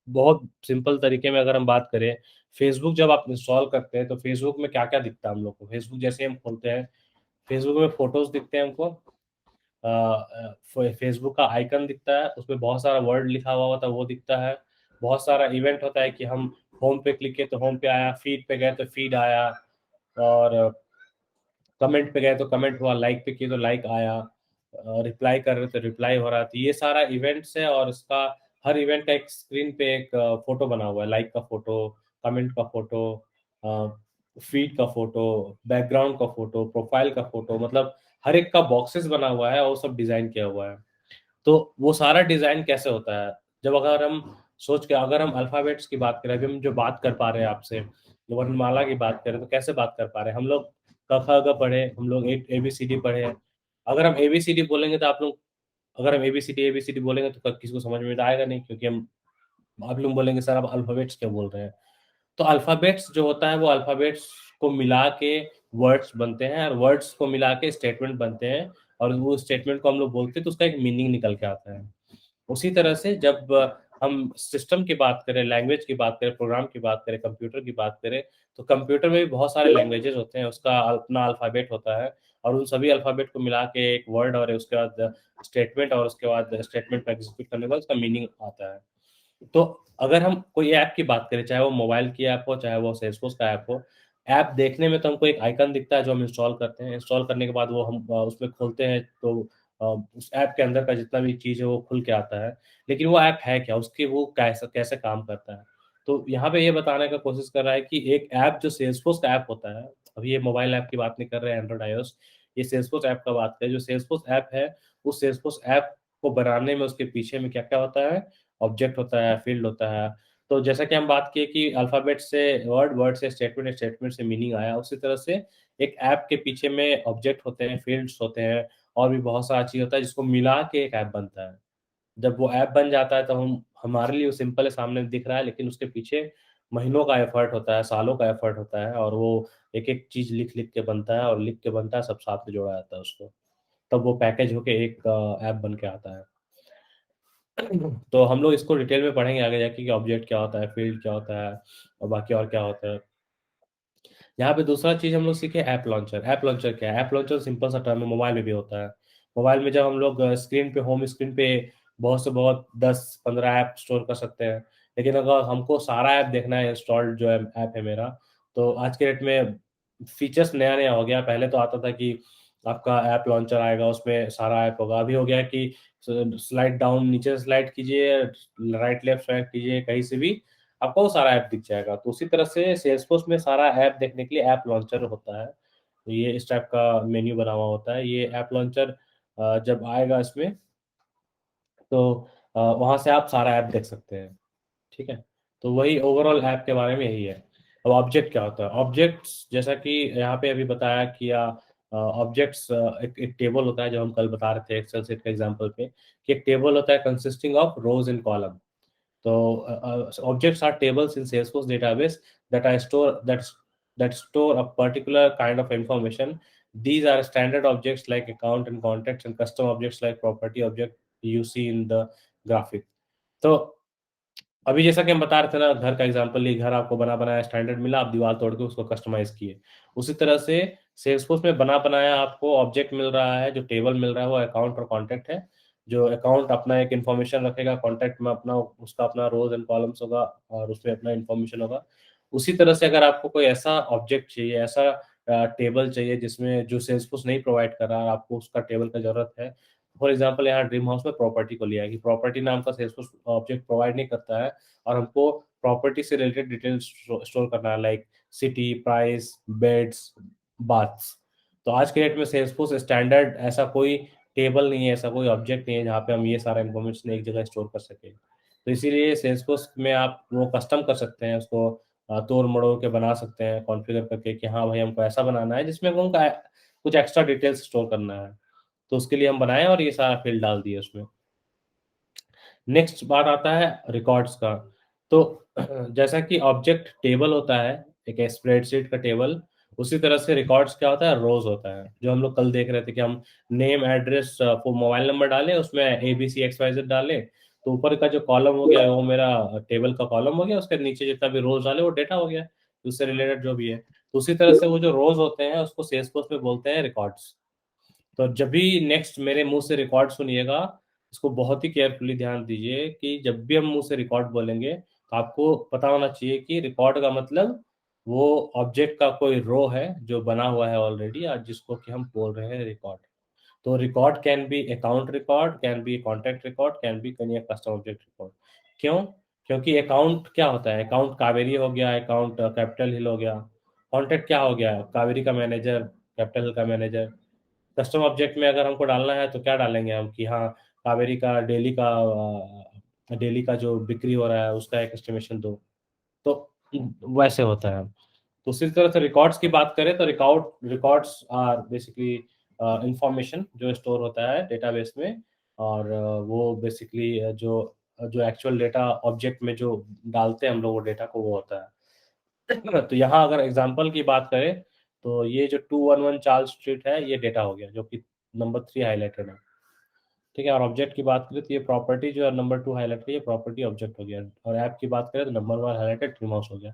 बहुत सिंपल तरीके में अगर हम बात करें, फेसबुक जब आप इंस्टॉल करते हैं तो फेसबुक में क्या क्या दिखता है हम लोग को? फेसबुक जैसे हम खोलते हैं, फेसबुक में फोटोज दिखते हैं हमको। फेसबुक का आइकन दिखता है, उसमें बहुत सारा वर्ड लिखा हुआ होता है वो दिखता है। बहुत सारा इवेंट होता है कि हम होम पे क्लिक किए तो होम पे आया, फीड पे गए तो फीड आया, और कमेंट पे गए तो कमेंट हुआ, लाइक पे किए तो लाइक आया, रिप्लाई कर रहे तो रिप्लाई हो रहा था। ये सारा इवेंट्स है, और इसका हर इवेंट का एक स्क्रीन पे एक फोटो बना हुआ है। लाइक का फोटो, कमेंट का फोटो, फीड का फोटो, बैकग्राउंड का फोटो, प्रोफाइल का फोटो, मतलब हर एक का बॉक्सेस बना हुआ है और वो सब डिजाइन किया हुआ है। तो वो सारा डिजाइन कैसे होता है, जब अगर हम सोच के अगर हम अल्फाबेट्स की बात करें, अभी हम जो बात कर पा रहे हैं आपसे, जो वर्णमाला की बात करें तो कैसे बात कर पा रहे हैं हम लोग? क ख ग पढ़े, हम लोग ABCD पढ़े हैं। अगर हम ABCD बोलेंगे तो आप लोग, अगर हम एबीसीडी बोलेंगे तो किसी को समझ में तो आएगा नहीं, क्योंकि हम आप लोग बोलेंगे सर आप अल्फाबेट्स क्या बोल रहे हैं? तो अल्फाबेट्स जो होता है वो अल्फाबेट्स को मिला के वर्ड्स बनते हैं, और वर्ड्स को मिला के स्टेटमेंट बनते हैं, और वो स्टेटमेंट को हम लोग बोलते हैं तो उसका एक मीनिंग निकल के आता है। उसी तरह से जब हम सिस्टम की बात करें, लैंग्वेज की बात करें, प्रोग्राम की बात करें, कंप्यूटर की बात करें, तो कंप्यूटर में भी बहुत सारे लैंग्वेजेस होते हैं, उसका अपना अल्फाबेट होता है, और उन सभी अल्फाबेट को मिला के एक वर्ड और उसके बाद स्टेटमेंट, और उसके बाद स्टेटमेंट को एग्जीक्यूट करने के बाद उसका मीनिंग आता है। तो अगर हम कोई ऐप की बात करें, चाहे वो मोबाइल की ऐप हो, चाहे वो सेल्सफोर्स का ऐप हो, ऐप देखने में तो हमको एक आइकन दिखता है जो हम इंस्टॉल करते हैं। इंस्टॉल करने के बाद वो हम उसमें खोलते हैं तो उस ऐप के अंदर का जितना भी चीज़ है वो खुल के आता है। लेकिन वो ऐप है क्या? उसकी वो कैसे कैसे काम करता है? तो यहाँ पे ये बताने का कोशिश कर रहा है कि एक ऐप जो सेल्सफोर्स का ऐप होता है, अभी ये मोबाइल ऐप की बात नहीं कर रहे हैं, एंड्रॉइड, आईओएस, ये सेल्सफोर्स ऐप का बात करें। जो सेल्सफोर्स ऐप है, उस सेल्सफोर्स ऐप को बनाने में उसके पीछे में क्या-क्या होता है? ऑब्जेक्ट होता है, फील्ड होता है। तो जैसा कि हम बात किए कि अल्फ़ाबेट से वर्ड, वर्ड से स्टेटमेंट, स्टेटमेंट से मीनिंग आया, उसी तरह से एक ऐप के पीछे में ऑब्जेक्ट होते हैं, फील्ड्स होते हैं, और भी बहुत सारा चीज़ होता है जिसको मिला के एक ऐप बनता है। जब वो ऐप बन जाता है तो हम हमारे लिए वो सिंपल है, सामने दिख रहा है, लेकिन उसके पीछे महीनों का एफर्ट होता है, सालों का एफर्ट होता है, और वो एक-एक चीज़ लिख-लिख के बनता है, और लिख के बनता है, सब साथ में जोड़ा जाता है उसको। तब वो पैकेज होके एक ऐप बन के आता है। तो हम लोग इसको डिटेल में पढ़ेंगे आगे जाके कि ऑब्जेक्ट क्या होता है, फील्ड क्या होता है, और बाकी और क्या होता है। यहाँ पे दूसरा चीज़ हम लोग सीखे, ऐप लॉन्चर। ऐप लॉन्चर क्या है? ऐप लॉन्चर सिंपल सा टर्म है, मोबाइल में भी होता है। मोबाइल में जब हम लोग स्क्रीन पे, होम स्क्रीन पे बहुत से बहुत 10-15 ऐप स्टोर कर सकते हैं। लेकिन अगर हमको सारा ऐप देखना है, इंस्टॉल्ड जो है ऐप है मेरा, तो आज के डेट में फीचर्स नया-नया हो गया। पहले तो आता था कि आपका ऐप लॉन्चर आएगा, उसमें सारा ऐप होगा। अभी हो गया है कि स्लाइड डाउन, नीचे स्लाइड कीजिए, राइट लेफ्ट स्लाइड कीजिए, कहीं से भी आपको वो सारा ऐप दिख जाएगा। तो उसी तरह से सेल्सफोर्स में सारा ऐप देखने के लिए ऐप लॉन्चर होता है। तो ये इस टाइप का मेन्यू बना हुआ होता है। ये ऐप लॉन्चर जब आएगा इसमें, तो वहाँ से आप सारा ऐप देख सकते हैं। ठीक है? तो वही ओवरऑल ऐप के बारे में यही है। अब ऑब्जेक्ट क्या होता है? ऑब्जेक्ट्स जैसा कि यहाँ पे अभी बताया कि ऑब्जेक्ट्स एक टेबल होता है, जो हम कल बता रहे थे एक्सेल शीट के एग्जांपल पे, कि एक टेबल होता है consisting of rows and column. So objects are tables in Salesforce database that are that store a particular kind of information. These are standard objects like account and contacts, and custom objects like property object you see in the graphic. तो अभी जैसा कि हम बता रहे थे ना, घर का एग्जांपल लिए, घर आपको बना बनाया स्टैंडर्ड मिला, आप दीवार तोड़ के उसको कस्टमाइज किए। उसी तरह से सेल्सफोर्स में बना बनाया आपको ऑब्जेक्ट मिल रहा है, जो टेबल मिल रहा है वो अकाउंट और कॉन्टैक्ट है। जो अकाउंट अपना एक इन्फॉर्मेशन रखेगा, कॉन्टैक्ट में अपना उसका अपना रोज एंड कॉलम्स होगा, और उसमें अपना इन्फॉर्मेशन होगा। उसी तरह से अगर आपको कोई ऐसा ऑब्जेक्ट चाहिए, ऐसा टेबल चाहिए जिसमें जो सेल्सफोर्स नहीं प्रोवाइड कर रहा है, आपको उसका टेबल का जरूरत है। फॉर एग्जाम्पल यहाँ ड्रीम हाउस में प्रॉपर्टी को लिया है कि प्रॉपर्टी नाम का सेल्सफोर्स ऑब्जेक्ट प्रोवाइड नहीं करता है, और हमको प्रॉपर्टी से रिलेटेड डिटेल्स स्टोर करना है, like city, price, beds, baths. तो आज के डेट में सेल्सफोर्स स्टैंडर्ड ऐसा कोई टेबल नहीं है, ऐसा कोई ऑब्जेक्ट नहीं है जहाँ पे हम ये सारा इन्फॉर्मेशन एक जगह स्टोर कर सकें। तो इसीलिए सेल्सफोर्स में आप वो कस्टम कर सकते हैं, उसको तोड़ मड़ोड़ के बना सकते हैं, कॉन्फ़िगर करके कि हाँ भाई हमको ऐसा बनाना है जिसमें हमको कुछ एक्स्ट्रा डिटेल्स स्टोर करना है। तो उसके लिए हम बनाए और ये सारा फ़ील्ड डाल दिए उसमें। नेक्स्ट बात आता है रिकॉर्ड्स का। तो जैसा कि ऑब्जेक्ट टेबल होता है, एक स्प्रेडशीट का टेबल, उसी तरह से रिकॉर्ड्स क्या होता है? रोज़ होता है। जो हम लोग कल देख रहे थे कि हम नेम, एड्रेस, मोबाइल नंबर डालें, उसमें एबीसी एक्सवाईजेड डालें, तो ऊपर का जो कॉलम हो गया वो मेरा टेबल का कॉलम हो गया, उसके नीचे जितना भी रोज़ डाले वो डेटा हो गया, उससे रिलेटेड जो भी है। तो उसी तरह से वो जो रोज़ होते हैं उसको सेल्सफोर्स में बोलते हैं रिकॉर्ड्स। तो जब भी नेक्स्ट मेरे मुँह से रिकॉर्ड सुनिएगा, इसको बहुत ही केयरफुली ध्यान दीजिए कि जब भी हम मुँह से रिकॉर्ड बोलेंगे, तो आपको पता होना चाहिए कि रिकॉर्ड का मतलब वो ऑब्जेक्ट का कोई रो है, जो बना हुआ है ऑलरेडी, और जिसको कि हम बोल रहे हैं रिकॉर्ड। तो record can be account record, can be contact record, can be any custom object record. क्यों? क्योंकि अकाउंट क्या होता है? अकाउंट कावेरी हो गया, अकाउंट कैपिटल हिल हो गया। कॉन्टैक्ट क्या हो गया? कावेरी का मैनेजर, कैपिटल हिल का मैनेजर। कस्टम ऑब्जेक्ट में अगर हमको डालना है तो क्या डालेंगे हम कि हाँ, कावेरी का डेली का जो बिक्री हो रहा है उसका एक एस्टिमेशन दो। तो वैसे होता है। तो उसी तरह से रिकॉर्ड्स की बात करें तो रिकॉर्ड्स आर बेसिकली इंफॉर्मेशन जो स्टोर होता है डेटाबेस में। और वो बेसिकली जो जो एक्चुअल डेटा ऑब्जेक्ट में जो डालते हैं हम लोग वो डेटा को वो होता है। तो यहाँ अगर एग्जांपल की बात करें तो ये जो 211 चार्ल्स स्ट्रीट है ये डेटा हो गया जो कि नंबर 3 हाईलाइटेड है। ठीक है, और ऑब्जेक्ट की बात करें तो ये प्रॉपर्टी जो है नंबर 2 हाईलाइट है ये प्रॉपर्टी ऑब्जेक्ट हो गया। और ऐप की बात करें तो नंबर 1 हाईलाइटेड ट्री माउस हो गया।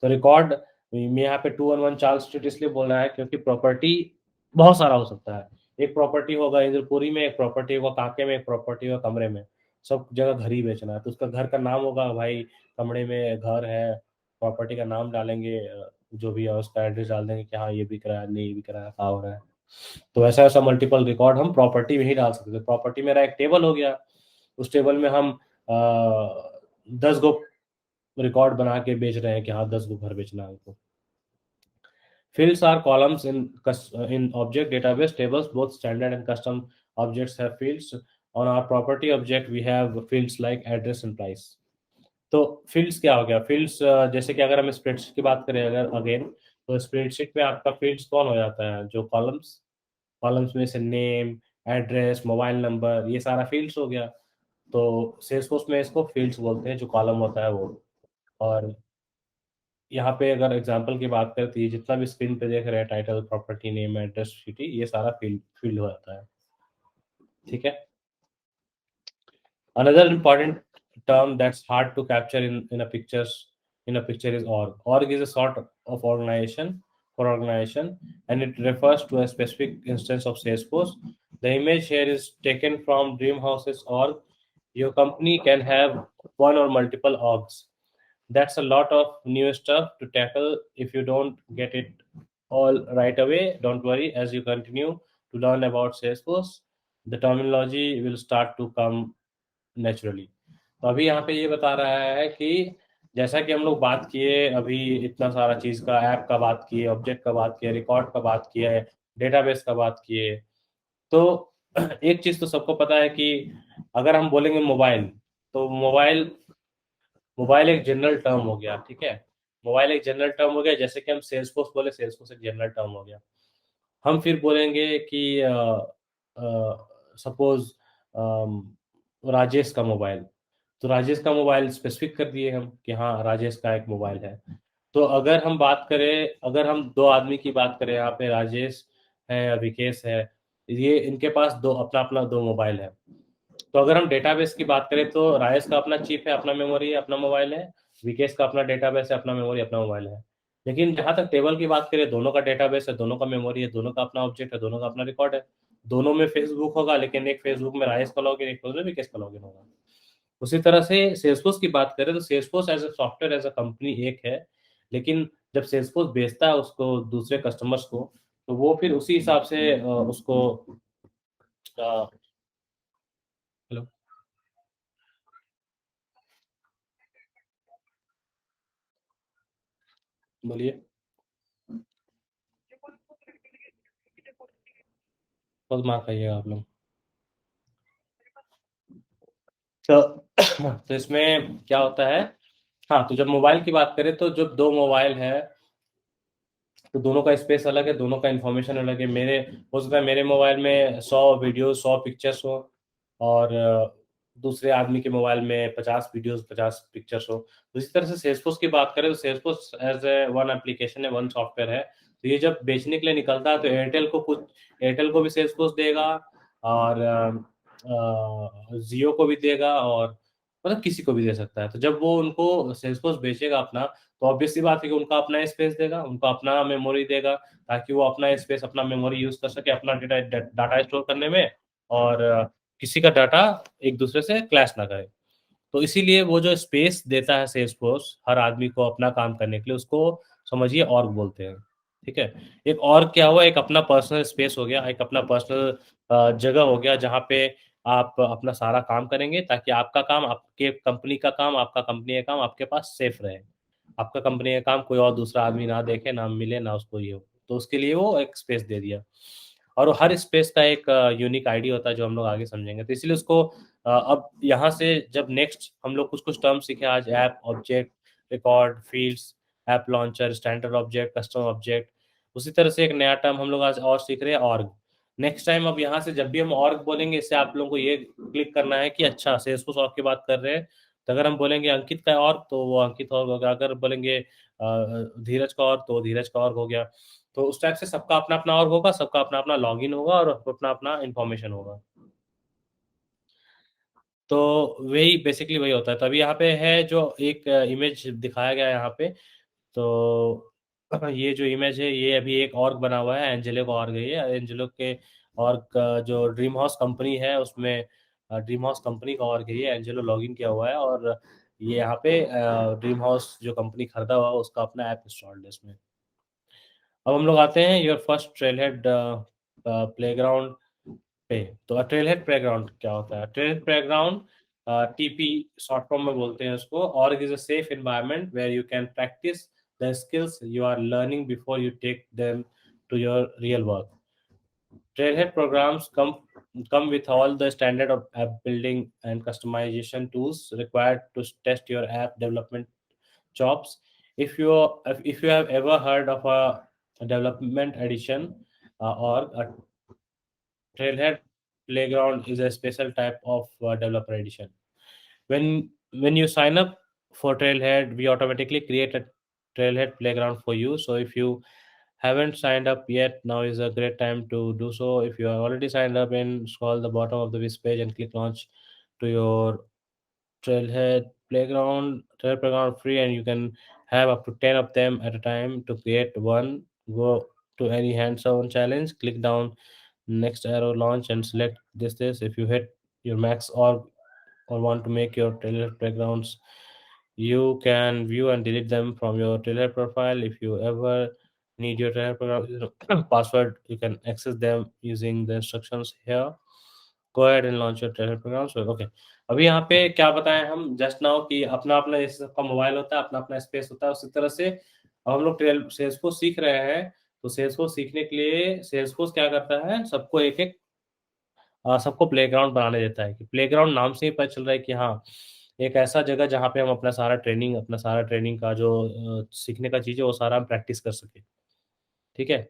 तो रिकॉर्ड में यहाँ पे 211 चार्ल्स स्ट्रीट इसलिए बोल रहा है क्योंकि प्रॉपर्टी बहुत सारा हो सकता है। एक प्रॉपर्टी होगा इंद्रपुरी में, एक प्रॉपर्टी होगा कांके में, एक प्रॉपर्टी होगा कमरे में। सब जगह घर ही बेचना है तो उसका घर का नाम होगा भाई, कमरे में घर है, प्रॉपर्टी का नाम डालेंगे, जो भी है उसका एड्रेस डाल देंगे कि हाँ ये बिक रहा है, नहीं बिक रहा है, क्या हो रहा है। तो ऐसा ऐसा मल्टीपल रिकॉर्ड हम प्रॉपर्टी में ही डाल सकते थे। प्रॉपर्टी मेरा एक टेबल हो गया, उस टेबल में हम 10 गो रिकॉर्ड बना के बेच रहे हैं कि हाँ 10 गो घर बेचना है हमको। Fields are columns in object database tables. Both standard and custom objects have fields. On our property object, we have fields like address and price. तो फील्ड्स क्या हो गया? फील्ड्स जैसे कि अगर हम स्प्रेडशीट की बात करें अगर अगेन, तो स्प्रेडशीट में आपका फील्ड्स कौन हो जाता है? जो कॉलम्स, कॉलम्स में से नेम, एड्रेस, मोबाइल नंबर, ये सारा फील्ड्स हो गया। तो सेल्सफोर्स में इसको फील्ड्स बोलते हैं, जो कॉलम होता है वो। और यहाँ पे अगर एग्जांपल की बात करें तो ये जितना भी स्क्रीन पे देख रहे हैं title, property name, address, city, ये सारा फील्ड फील्ड हो जाता है। ठीक है। Another important term that's hard to capture in a picture is org. Org is a sort of organization, and it refers to a specific instance of Salesforce. The image here is taken from Dreamhouse's org. Your company can have one or multiple orgs. That's a lot of new stuff to tackle. If you don't get it all right away, don't worry. As you continue to learn about Salesforce, the terminology will start to come naturally. तो अभी यहाँ पे ये बता रहा है कि जैसा कि हम लोग बात किए अभी, इतना सारा चीज का, ऐप का बात किए, ऑब्जेक्ट का बात किए, रिकॉर्ड का बात किया है, डेटाबेस का बात किए। तो एक चीज तो सबको पता है कि अगर हम बोलेंगे मोबाइल, तो मोबाइल मोबाइल एक जनरल टर्म हो गया। ठीक है, मोबाइल एक जनरल टर्म हो गया। जैसे कि हम सेल्सफोर्स बोले, सेल्सफोर्स एक जनरल टर्म हो गया। हम फिर बोलेंगे कि सपोज राजेश का मोबाइल, तो राजेश का मोबाइल स्पेसिफिक कर दिए हम कि हाँ राजेश का एक मोबाइल है। तो अगर हम बात करें, अगर हम दो आदमी की बात करें, यहाँ पे राजेश है, विकेश है, ये इनके पास दो अपना अपना दो मोबाइल है। तो अगर हम डेटाबेस की बात करें तो राजेश का अपना चिप है, अपना मेमोरी है, अपना मोबाइल है, विकेश का अपना डेटाबेस है, अपना मेमोरी, अपना मोबाइल है। लेकिन जहां तक टेबल की बात करें, दोनों का डेटाबेस है, दोनों का मेमोरी है, दोनों का अपना ऑब्जेक्ट है, दोनों का अपना रिकॉर्ड है। दोनों में फेसबुक होगा, लेकिन एक फेसबुक में राजेश का लॉगिन, एक फेसबुक में विकेश का लॉगिन होगा। उसी तरह से सेल्सफोर्स की बात करें तो Salesforce as a software as a company एक है, लेकिन जब सेल्सफोर्स बेचता है उसको दूसरे कस्टमर्स को, तो वो फिर उसी हिसाब से उसको हेलो, बोलिए। बहुत मार खाइएगा आप लोग। तो तो इसमें क्या होता है? हाँ, तो जब मोबाइल की बात करें तो जब दो मोबाइल है तो दोनों का स्पेस अलग है, दोनों का इन्फॉर्मेशन अलग है। मेरे हो सकता है मेरे मोबाइल में 100 वीडियो 100 पिक्चर्स हो, और दूसरे आदमी के मोबाइल में 50 वीडियोस 50 पिक्चर्स हो। तो इसी तरह से सेल्सफोर्स की बात करें तो Salesforce as a one application है, वन सॉफ्टवेयर है। तो ये जब बेचने के लिए निकलता है तो एयरटेल को भी सेल्सफोर्स देगा, और जियो को भी देगा, और मतलब किसी को भी दे सकता है। तो जब वो उनको सेल्सफोर्स बेचेगा अपना, तो ऑब्वियसली बात है कि उनका अपना स्पेस देगा, उनका अपना मेमोरी देगा, ताकि वो अपना स्पेस अपना मेमोरी यूज कर सके अपना डाटा स्टोर करने में, और किसी का डाटा एक दूसरे से क्लैश ना करे। तो इसीलिए वो जो स्पेस देता है सेल्सफोर्स हर आदमी को अपना काम करने के लिए, उसको समझिए ऑर्ग बोलते हैं। ठीक है, एक ऑर्ग क्या हुआ? एक अपना पर्सनल स्पेस हो गया, एक अपना पर्सनल जगह हो गया, जहाँ पे आप अपना सारा काम करेंगे, ताकि आपका काम, आपके कंपनी का काम, आपका कंपनी का काम आपके पास सेफ रहे। आपका कंपनी का काम कोई और दूसरा आदमी ना देखे, ना मिले, ना उसको ये हो। तो उसके लिए वो एक स्पेस दे दिया। और हर स्पेस का एक यूनिक आईडी होता है जो हम लोग आगे समझेंगे। तो इसलिए उसको अब यहाँ से जब नेक्स्ट हम लोग कुछ-कुछ टर्म सीखे आज, app, object, record, fields, app launcher, standard object, custom object. उसी तरह से एक नया टर्म हम लोग आज और सीख रहे हैं, ऑर्ग। नेक्स्ट टाइम अब यहाँ से जब भी हम ऑर्ग बोलेंगे, इससे आप लोगों को ये क्लिक करना है कि अच्छा सेल्सफोर्स ऑर्ग की बात कर रहे हैं। तो अगर हम बोलेंगे अंकित का ऑर्ग तो वो अंकित ऑर्ग होगा, अगर बोलेंगे धीरज का ऑर्ग तो धीरज का ऑर्ग हो गया। तो उस टाइप से सबका अपना-अपना ऑर्ग होगा, सबका अपना-अपना लॉगिन होगा और अपना-अपना इन्फॉर्मेशन होगा। तो वही बेसिकली वही होता है। तो अभी यहाँ पे है जो एक इमेज दिखाया गया है यहाँ पे, तो ये जो इमेज है ये अभी एक ऑर्ग बना हुआ है, एंजेलो का ऑर्ग है ये। एंजेलो के ऑर्ग का जो ड्रीम हाउस कंपनी है उसमें ड्रीम हाउस कंपनी का ऑर्ग है ये, एंजेलो लॉगिन किया हुआ है और ये यहाँ पे ड्रीम हाउस जो कंपनी खरीदा हुआ है उसका अपना ऐप इंस्टॉल्ड है इसमें। अब हम लोग आते हैं योर फर्स्ट ट्रेलहेड प्लेग्राउंड पे। तो ट्रेलहेड प्लेग्राउंड क्या होता है? Trailhead playground TP short form में बोलते हैं उसको, और it is a safe environment where you can practice the skills you are learning before you take them to your real work. Trailhead programs come with all the standard of app building and customization tools required to test your app development chops. If you have ever heard of a development edition or a Trailhead Playground is a special type of developer edition. When you sign up for Trailhead, we automatically create a Trailhead Playground for you. So if you haven't signed up yet, now is a great time to do so. If you are already signed up, and scroll the bottom of the this page and click launch to your Trailhead Playground free, and you can have up to 10 of them at a time. To create one, go to any hands-on challenge, click down next arrow, launch, and select this. If you hit your max or want to make your trailer playgrounds, you can view and delete them from your trailer profile. If you ever need your trailer program password, you can access them using the instructions here. Go ahead and launch your trailer program। So okay, अभी यहाँ पे क्या बताएं हम just now कि अपना अपना जैसे सबका मोबाइल होता है, अपना अपना स्पेस होता है, उसी तरह से अब हम लोग ट्रेल सेल्सफोर्स सीख रहे हैं। तो सेल्सफोर्स सीखने के लिए सेल्सफोर्स क्या करता है, सबको एक एक सबको प्लेग्राउंड बनाने देता है। कि प्लेग्राउंड नाम से ही पता चल रहा है कि हाँ, एक ऐसा जगह जहाँ पे हम अपना सारा ट्रेनिंग का जो सीखने का चीज़ है वो सारा हम प्रैक्टिस कर सकें। ठीक है?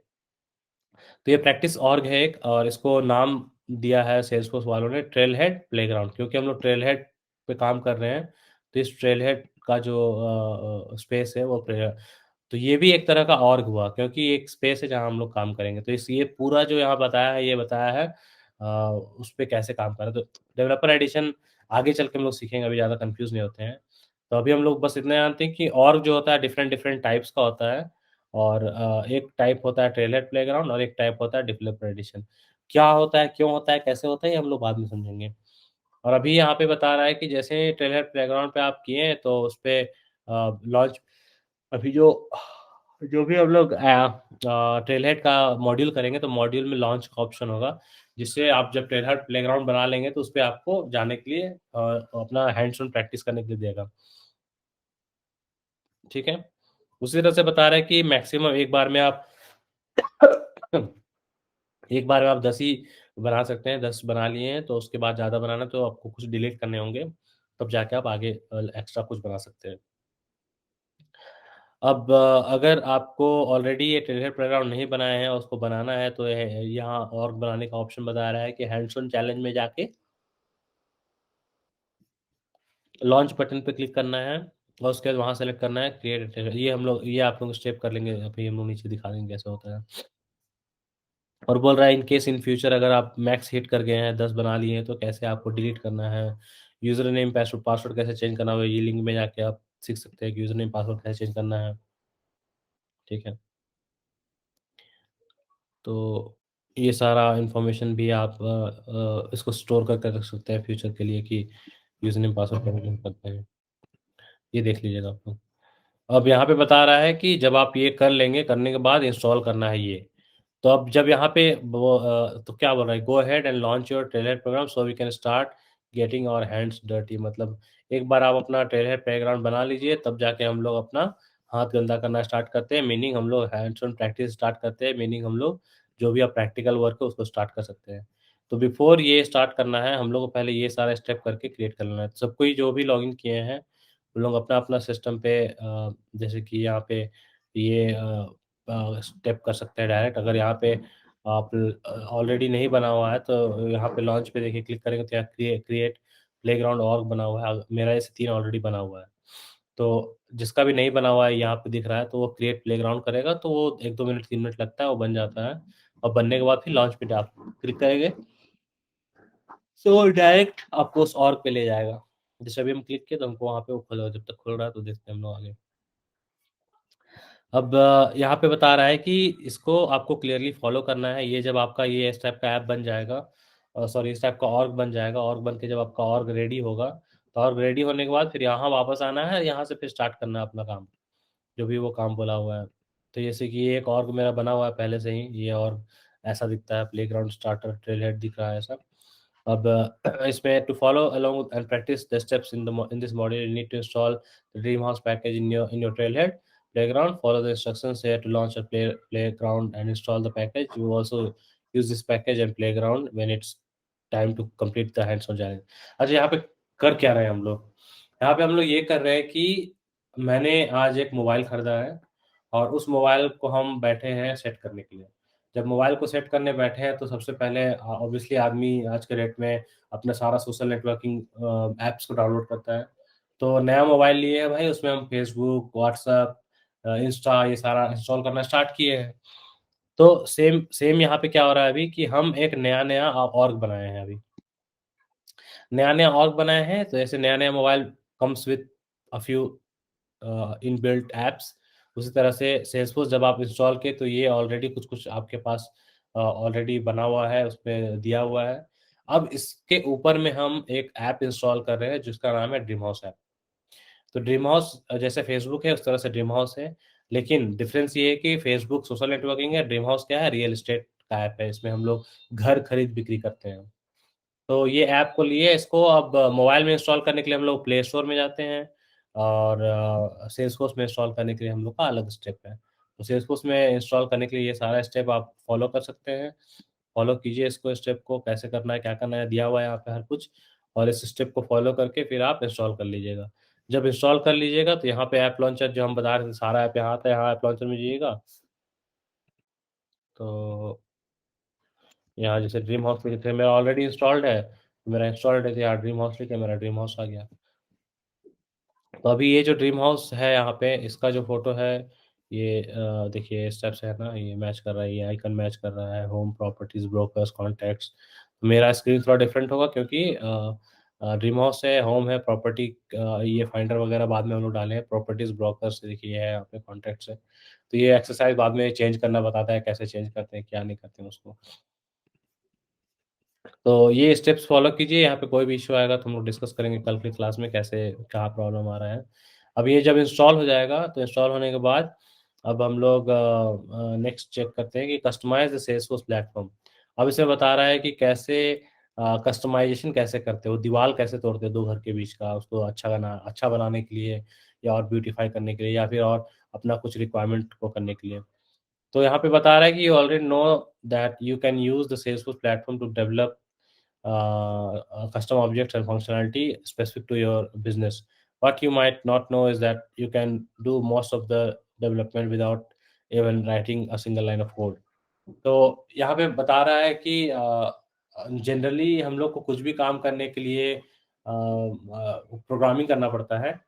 तो ये प्रैक्टिस ऑर्ग है एक, और इसको नाम दिया है सेल्सफोर्स वालों ने ट्रेल हेड प्लेग्राउंड, क्योंकि हम लोग ट्रेल हेड पे काम कर रहे हैं। तो इस ट्रेल हेड का जो स्पेस है वो तो ये भी एक तरह का ऑर्ग हुआ, क्योंकि एक स्पेस है जहाँ हम लोग काम करेंगे। तो इस ये पूरा जो यहाँ बताया है ये बताया है उस पे कैसे काम कर रहे हैं। तो डेवलपर एडिशन आगे चल के हम लोग सीखेंगे, अभी ज़्यादा कन्फ्यूज़ नहीं होते हैं। तो अभी हम लोग बस इतना जानते हैं कि ऑर्ग जो होता है डिफरेंट डिफरेंट टाइप्स का होता है, और एक टाइप होता है ट्रेलहेड प्लेग्राउंड और एक टाइप होता है डेवलपर एडिशन। क्या होता है, क्यों होता है, कैसे होता है, ये हम लोग बाद में समझेंगे। और अभी यहाँ पे बता रहा है कि जैसे ट्रेलहेड प्लेग्राउंड पे आप किए हैं तो उसपे लॉन्च अभी जो जो भी हम लोग ट्रेलहेड का मॉड्यूल करेंगे तो मॉड्यूल में लॉन्च का ऑप्शन होगा, जिससे आप जब ट्रेलहेड प्लेग्राउंड बना लेंगे तो उसपे आपको जाने के लिए अपना हैंड्स ऑन प्रैक्टिस करने के लिए देगा। ठीक है? उसी तरह से बता रहा है कि मैक्सिमम एक बार में आप 10 ही बना सकते हैं, 10 बना लिए हैं तो उसके बाद ज़्यादा बनाना है तो आपको कुछ डिलीट करने होंगे, तब जाके आप आगे एक्स्ट्रा कुछ बना सकते हैं। अब अगर आपको ऑलरेडी ये टेलर प्लेग्राउंड नहीं बनाया है और उसको बनाना है तो यहाँ और बनाने का ऑप्शन बता रहा है कि हैंड्स ऑन चैलेंज में जाके लॉन्च बटन पे क्लिक करना है और उसके बाद वहाँ सेलेक्ट करना है क्रिएट। ये आप लोग स्टेप कर लेंगे, अभी हम लोग नीचे दिखा देंगे कैसे होता है। और बोल रहा है इन केस इन फ्यूचर अगर आप मैक्स हिट कर गए हैं, 10 बना लिए हैं तो कैसे आपको डिलीट करना है, यूज़र नेम पासवर्ड कैसे चेंज करना है, ये लिंक में जाके आप सीख सकते हैं कि यूज़र नेम पासवर्ड कैसे चेंज करना है। ठीक है? तो ये सारा इन्फॉर्मेशन भी आप इसको स्टोर करके रख सकते हैं फ्यूचर के लिए कि यूज़र नेम पासवर्ड कैसे चेंज करते हैं। ये देख लीजिएगा आप लोग। अब यहाँ पे बता रहा है कि जब आप ये कर लेंगे, करने के बाद इंस्टॉल करना है ये। तो अब जब यहाँ पे तो क्या बोल रहा है, go ahead and launch your trailer program so we can start getting our hands dirty. मतलब एक बार आप अपना ट्रेलर प्लेग्राउंड बना लीजिए, तब जाके हम लोग अपना हाथ गंदा करना स्टार्ट करते हैं, मीनिंग हम लोग हैंड्स ऑन प्रैक्टिस स्टार्ट करते हैं, मीनिंग हम लोग जो भी आप प्रैक्टिकल वर्क है उसको स्टार्ट कर सकते हैं। तो बिफोर ये स्टार्ट करना है, हम लोग को पहले ये सारा स्टेप करके क्रिएट कर लेना है। सब कोई जो भी लॉगिन किए हैं, वो लोग अपना-अपना सिस्टम पे जैसे कि यहाँ पे ये स्टेप कर सकते हैं डायरेक्ट। अगर यहाँ पे आप ऑलरेडी नहीं बना हुआ है, तो यहाँ पे लॉन्च पे देखिए क्लिक करेंगे तो यहाँ क्रिएट प्लेग्राउंड ऑर्ग बना हुआ है। मेरा ऐसे 3 ऑलरेडी बना हुआ है। तो जिसका भी नहीं बना हुआ है यहाँ पे दिख रहा है, तो वो क्रिएट प्लेग्राउंड करेगा, तो वो 1-2 मिनट 3 मिनट लगता है, वो बन जाता है। और बनने के बाद फिर लॉन्च पे आप क्लिक करेंगे, तो डायरेक्ट आपको उस ऑर्ग पे ले जाएगा। जैसे अभी हम क्लिक किए तो हमको वहाँ पे वो खुला, जब तक खुल रहा है तो देखते हैं हम लोग आगे। अब यहाँ पे बता रहा है कि इसको आपको क्लियरली फ़ॉलो करना है। ये जब आपका ये इस टाइप का ऐप बन जाएगा, सॉरी, इस टाइप का ऑर्ग बन जाएगा, ऑर्ग बन के जब आपका ऑर्ग रेडी होगा, तो ऑर्ग रेडी होने के बाद फिर यहाँ वापस आना है, यहाँ से फिर स्टार्ट करना है अपना काम, जो भी वो काम बोला हुआ है। तो जैसे कि ये एक ऑर्ग मेरा बना हुआ है पहले से ही, ये ऑर्ग ऐसा दिखता है, प्लेग्राउंड स्टार्टर ट्रेलहेड दिख रहा है ऐसा। अब इसमें to follow along and practice the steps in this module, you need to install the dream house package in your Trailhead playground. Follow the instructions here to launch a playground and install the package. You also use this package and playground when it's time to complete the hands-on challenge. अच्छा, यहाँ पे कर क्या रहे हैं हम लोग? यहाँ पे हम लोग ये कर रहे हैं कि मैंने आज एक मोबाइल खरीदा है और उस मोबाइल को हम बैठे हैं सेट करने के लिए। जब मोबाइल को सेट करने बैठे हैं तो सबसे पहले ऑब्वियसली आदमी आज के डेट में अपना सारा सोशल नेटवर्किंग ऐप्स को डाउनलोड करता है। तो नया मोबाइल लिए हैं भाई, उसमें हम फेसबुक, व्हाट्सएप, इंस्टा ये सारा इंस्टॉल करना स्टार्ट किए हैं। तो सेम सेम यहाँ पे क्या हो रहा है अभी कि हम एक नया-नया ऑर्ग बनाए हैं अभी। नया-नया ऑर्ग बनाए हैं, तो ऐसे नया-नया mobile comes with a few inbuilt apps. उसी तरह से सेल्सफोर्स जब आप इंस्टॉल किए तो ये ऑलरेडी कुछ-कुछ आपके पास ऑलरेडी बना हुआ है, उसपे दिया हुआ है। अब इसके ऊपर में हम एक ऐप इंस्टॉल कर रहे हैं जिसका नाम है ड्रीम हाउस ऐप। तो ड्रीम हाउस जैसे फेसबुक है उस तरह से ड्रीम हाउस है, लेकिन डिफरेंस ये है कि फेसबुक सोशल नेटवर्किंग है, ड्रीम हाउस क्या है, रियल एस्टेट का ऐप है। इसमें हम लोग घर खरीद-बिक्री करते हैं। तो ये ऐप को लिए इसको अब मोबाइल में इंस्टॉल करने के लिए हम लोग प्ले स्टोर में जाते हैं और सेल्सफोर्स में इंस्टॉल करने के लिए हम लोग का अलग स्टेप है। तो सेल्सफोर्स में इंस्टॉल करने के लिए ये सारा स्टेप आप फॉलो कर सकते हैं। फॉलो कीजिए इसको, स्टेप को कैसे करना है, क्या करना है, दिया हुआ है यहाँ पे हर कुछ, और इस स्टेप को फॉलो करके फिर आप इंस्टॉल कर लीजिएगा। जब इंस्टॉल कर लीजिएगा तो यहाँ पे ऐप लॉन्चर जो हम बता रहे थे सारा ऐप यहाँ आता है, यहाँ ऐप लॉन्चर में जाइएगा, तो यहाँ जैसे ड्रीम हाउस पे थे मेरा ऑलरेडी इंस्टॉल्ड है, तो मेरा इंस्टॉल्ड है, तो यहाँ ड्रीम हाउस लिखे मेरा ड्रीम हाउस आ गया। तो अभी ये जो ड्रीम हाउस है यहाँ पे इसका जो फ़ोटो है, ये देखिए स्टेप्स है ना, ये मैच कर रहा है, ये आइकन मैच कर रहा है, होम, प्रॉपर्टीज़, ब्रोकर्स, कॉन्टैक्ट्स। मेरा स्क्रीन थोड़ा डिफरेंट होगा क्योंकि ड्रीम हाउस है, होम है, प्रॉपर्टी ये फाइंडर वगैरह बाद में हम लोग डाले हैं, प्रॉपर्टीज़, ब्रोकर्स देखिए ये है यहाँ पे, कॉन्टैक्ट्स है। तो ये एक्सरसाइज़ बाद में चेंज करना बताता है, कैसे चेंज करते हैं, क्या नहीं करते हैं उसको। तो ये स्टेप्स फ़ॉलो कीजिए, यहाँ पे कोई भी इश्यू आएगा तो हम लोग डिस्कस करेंगे कल की क्लास में कैसे क्या प्रॉब्लम आ रहा है। अब ये जब इंस्टॉल हो जाएगा, तो इंस्टॉल होने के बाद अब हम लोग नेक्स्ट चेक करते हैं कि कस्टमाइज़ द सेल्सफोर्स प्लेटफ़ॉर्म। अब इसमें बता रहा है कि कैसे कस्टमाइज़ेशन कैसे करते हो, दीवार कैसे तोड़ते हो 2 घर के बीच का, उसको अच्छा बनाने के लिए या और ब्यूटीफाई करने के लिए या फिर और अपना कुछ रिक्वायरमेंट को करने के लिए। तो यहाँ पे बता रहा है कि you already know that you can use the Salesforce platform to develop custom objects and functionality specific to your business. What you might not know is that you can do most of the development without even writing a single line of code. तो यहाँ पे बता रहा है कि generally हम लोग को कुछ भी काम करने के लिए प्रोग्रामिंग करना पड़ता है।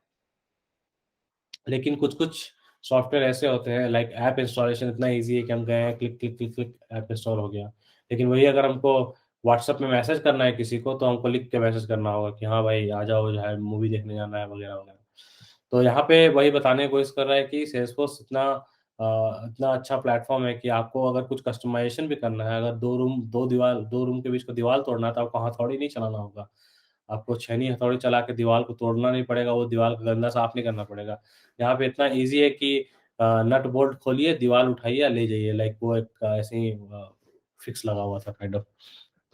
लेकिन कुछ-कुछ सॉफ्टवेयर ऐसे होते हैं लाइक ऐप इंस्टॉलेशन इतना ईज़ी है कि हम गए हैं click, click, click, click app install हो गया। लेकिन वही अगर हमको व्हाट्सएप में मैसेज करना है किसी को तो हमको लिख के मैसेज करना होगा कि हाँ भाई आ जाओ जो है मूवी देखने जाना है वगैरह-वगैरह। तो यहाँ पे वही बताने की कोशिश कर रहा है कि सेल्सफोर्स इतना अच्छा प्लेटफ़ॉर्म है कि आपको अगर कुछ कस्टमाइज़ेशन भी करना है, अगर 2 रूम के बीच को दीवार तोड़ना है तो आपको हथौड़ी नहीं चलाना होगा। आपको छेनी हथौड़ी चला के दीवार को तोड़ना नहीं पड़ेगा, वो दीवार का गंदा साफ नहीं करना पड़ेगा। यहाँ पे इतना ईज़ी है कि नट बोल्ट खोलिए, दीवार उठाइए, ले जाइए लाइक वो एक ऐसे ही फिक्स लगा हुआ था काइंड ऑफ।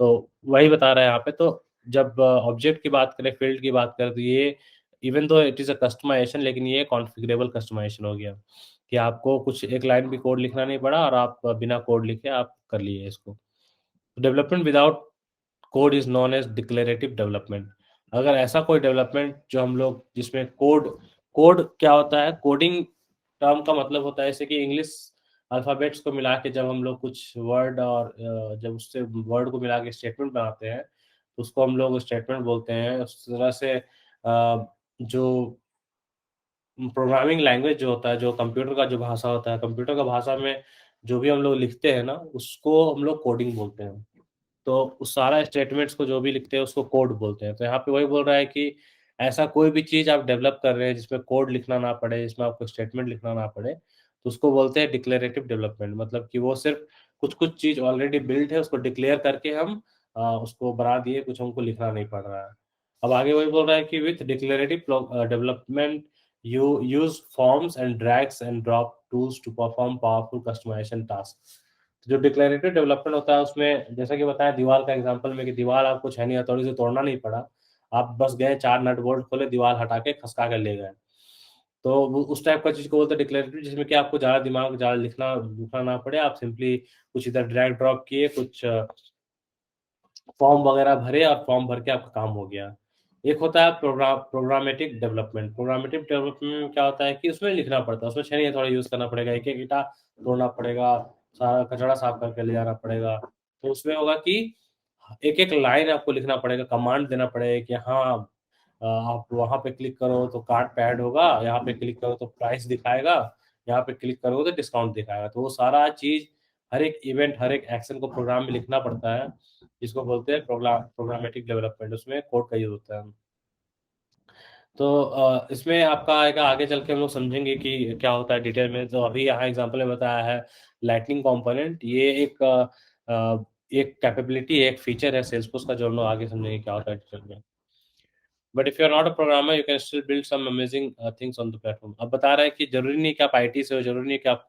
तो वही बता रहा है यहाँ पे तो जब ऑब्जेक्ट की बात करें, फ़ील्ड की बात करें तो ये even though it is a customisation लेकिन ये कॉन्फ़िगरेबल कस्टमाइज़ेशन हो गया, कि आपको कुछ एक लाइन भी कोड लिखना नहीं पड़ा और आप बिना कोड लिखे आप कर लिए इसको। Development without code is known as declarative development. अगर ऐसा कोई डेवलपमेंट जो हम लोग जिसमें कोड कोड क्या होता है, कोडिंग टर्म का मतलब होता है जैसे कि इंग्लिश अल्फाबेट्स को मिला के जब हम लोग कुछ वर्ड और जब उससे वर्ड को मिला के स्टेटमेंट बनाते हैं तो उसको हम लोग स्टेटमेंट बोलते हैं। उस तरह से जो प्रोग्रामिंग लैंग्वेज जो होता है, जो कंप्यूटर का जो भाषा होता है, कंप्यूटर का भाषा में जो भी हम लोग लिखते हैं ना, उसको हम लोग कोडिंग बोलते हैं। तो उस सारा स्टेटमेंट्स को जो भी लिखते हैं उसको कोड बोलते हैं। तो यहाँ पे वही बोल रहा है कि ऐसा कोई भी चीज़ आप डेवलप कर रहे हैं जिसमें कोड लिखना ना पड़े, जिसमें आपको स्टेटमेंट लिखना ना पड़े, तो उसको बोलते हैं डिक्लेरेटिव डेवलपमेंट। मतलब कि वो सिर्फ़ कुछ-कुछ चीज़ ऑलरेडी बिल्ट है, उसको डिक्लेयर करके हम उसको बना दिए, कुछ हमको लिखना नहीं पड़ रहा है। अब आगे वही बोल रहा है कि with declarative development you use forms and drags and drop tools to perform powerful customization task. जो डिक्लेरेटिव डेवलपमेंट होता है उसमें जैसा कि बताया दीवार का एग्जांपल में कि दीवार आपको छेनी हथौड़ी से तोड़ना नहीं पड़ा। आप बस गए 4 नट बोल्ट खोले, दीवार हटा के खसका के ले गए। तो वो उस टाइप का चीज़ को बोलते हैं डिक्लेरेटिव, जिसमें कि आपको ज़्यादा दिमाग ज़्यादा लिखना लिखना ना पड़े। आप सिंपली कुछ इधर ड्रैग ड्रॉप किए, कुछ फॉर्म वगैरह भरे और फॉर्म भर के आपका काम हो गया। एक होता है प्रोग्रामेटिक डेवलपमेंट। प्रोग्रामेटिव डेवलपमेंट में क्या होता है कि उसमें लिखना पड़ता है, उसमें छेनी हथौड़ा यूज़ करना पड़ेगा, एक-एक ईंटा तोड़ना पड़ेगा, सारा कचरा साफ करके ले जाना पड़ेगा। तो उसमें होगा कि एक-एक लाइन आपको लिखना पड़ेगा, कमांड देना पड़ेगा कि हाँ आप वहाँ पे क्लिक करो तो कार्ट पे ऐड होगा, यहाँ पे क्लिक करो तो प्राइस दिखाएगा, यहाँ पे क्लिक करोगे तो डिस्काउंट दिखाएगा। तो वो सारा चीज़ हर एक इवेंट, हर एक एक्शन को प्रोग्राम में लिखना पड़ता है। इसको बोलते हैं प्रोग्रामेटिक डेवलपमेंट, उसमें कोड का यूज़ होता है। तो इसमें आपका आएगा, आगे चल के हम लोग समझेंगे कि क्या होता है डिटेल में। तो अभी यहाँ एग्ज़ाम्पल में बताया है लाइटनिंग कंपोनेंट, ये एक कैपेबिलिटी है, एक फीचर है सेल्सफोर्स का, जो हम लोग आगे समझेंगे क्या होता है डिटेल में। But if you are not a programmer you can still build some amazing things on the platform. अब बता रहा है कि ज़रूरी नहीं कि आप आईटी से हो, ज़रूरी नहीं कि आप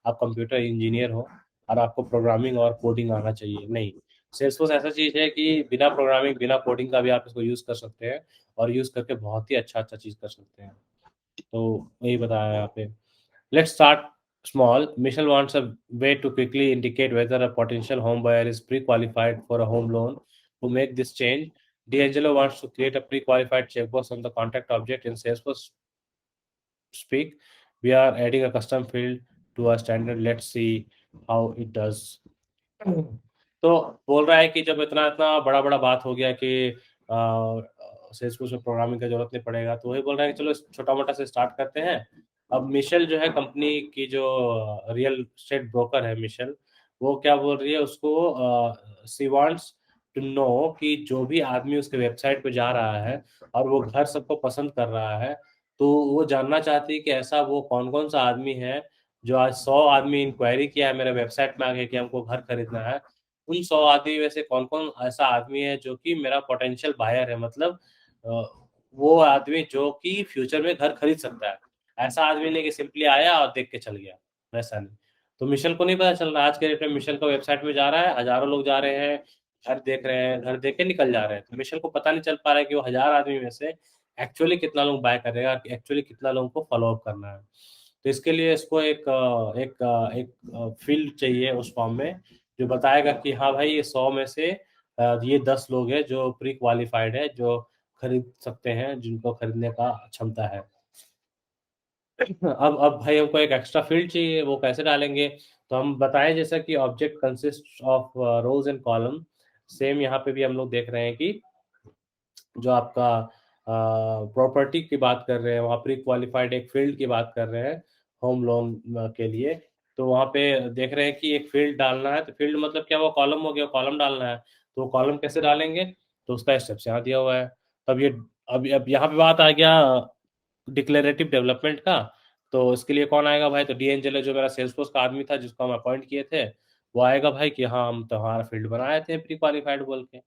कंप्यूटर इंजीनियर हो और आपको प्रोग्रामिंग और कोडिंग आना चाहिए, नहीं। सेल्सफोर्स ऐसा चीज़ है कि बिना प्रोग्रामिंग, बिना कोडिंग का भी आप इसको यूज़ कर सकते हैं और यूज़ करके बहुत ही अच्छा-अच्छा चीज़ कर सकते हैं। तो यही बताया है यहाँ पे। Let's start small. Michelle wants a way to quickly indicate whether a potential home buyer is pre-qualified for a home loan. To make this change, D'Angelo wants to create a pre-qualified checkbox on the contact object in Salesforce speak. We are adding a custom field to our standard. Let's see how it does. तो बोल रहा है कि जब इतना-इतना बड़ा-बड़ा बात हो गया कि सेल्सफोर्स में प्रोग्रामिंग का ज़रूरत नहीं पड़ेगा, तो वही बोल रहा है कि चलो छोटा-मोटा से स्टार्ट करते हैं। अब मिशेल जो है कंपनी की जो रियल एस्टेट ब्रोकर है मिशेल, वो क्या बोल रही है उसको शी वांट्स टू नो कि जो भी आदमी उसके वेबसाइट पे जा रहा है और वो घर सबको पसंद कर रहा है, तो वो जानना चाहती है कि ऐसा वो कौन-कौन सा आदमी है, जो आज 100 आदमी इंक्वायरी किया है मेरे वेबसाइट में आके कि हमको घर खरीदना है। उन 100 आदमी में से कौन-कौन ऐसा आदमी है जो कि मेरा पोटेंशियल बायर है, मतलब अ, वो आदमी जो कि फ्यूचर में घर खरीद सकता है। ऐसा आदमी नहीं कि सिंपली आया और देख के चल गया, वैसा नहीं। तो मिशेल को नहीं पता चल रहा, आज के डेट में मिशेल का वेबसाइट में जा रहा है, हज़ारों लोग जा रहे हैं, घर देख रहे हैं, घर देख के निकल जा रहे हैं। तो मिशेल को पता नहीं चल पा रहा है कि वो 1000 आदमी में से एक्चुअली कितना लोग बाय करेगा, एक्चुअली कितना लोगों को फ़ॉलो अप करना है। तो इसके लिए इसको एक फ़ील्ड चाहिए उस फॉर्म में, जो बताएगा कि हाँ भाई ये 100 में से ये 10 लोग हैं जो प्री क्वालिफाइड है, जो खरीद सकते हैं, जिनको खरीदने का क्षमता है। अब भाई हमको एक एक्स्ट्रा फ़ील्ड चाहिए, वो कैसे डालेंगे? तो हम बताएँ जैसा कि object consists of rows and column, same यहाँ पे भी हम लोग देख रहे हैं कि जो आपका प्रॉपर्टी की बात कर रहे हैं, वहाँ प्री क्वालिफाइड एक फ़ील्ड की बात कर रहे हैं, होम लोन के लिए। तो वहाँ पे देख रहे हैं कि एक फ़ील्ड डालना है, तो फ़ील्ड मतलब क्या हुआ, कॉलम हो गया, कॉलम डालना है। तो कॉलम कैसे डालेंगे? तो उसका स्टेप्स यहाँ दिया हुआ है। तब ये अब यहाँ पे बात आ गया डिक्लेरेटिव डेवलपमेंट का। तो इसके लिए कौन आएगा भाई? तो डीएंजेलो जो मेरा सेल्सफोर्स का आदमी था जिसको हम अपॉइंट किए थे, वो आएगा भाई कि हाँ, हम तुम्हारा फ़ील्ड बनाए थे प्री क्वालिफाइड बोल के।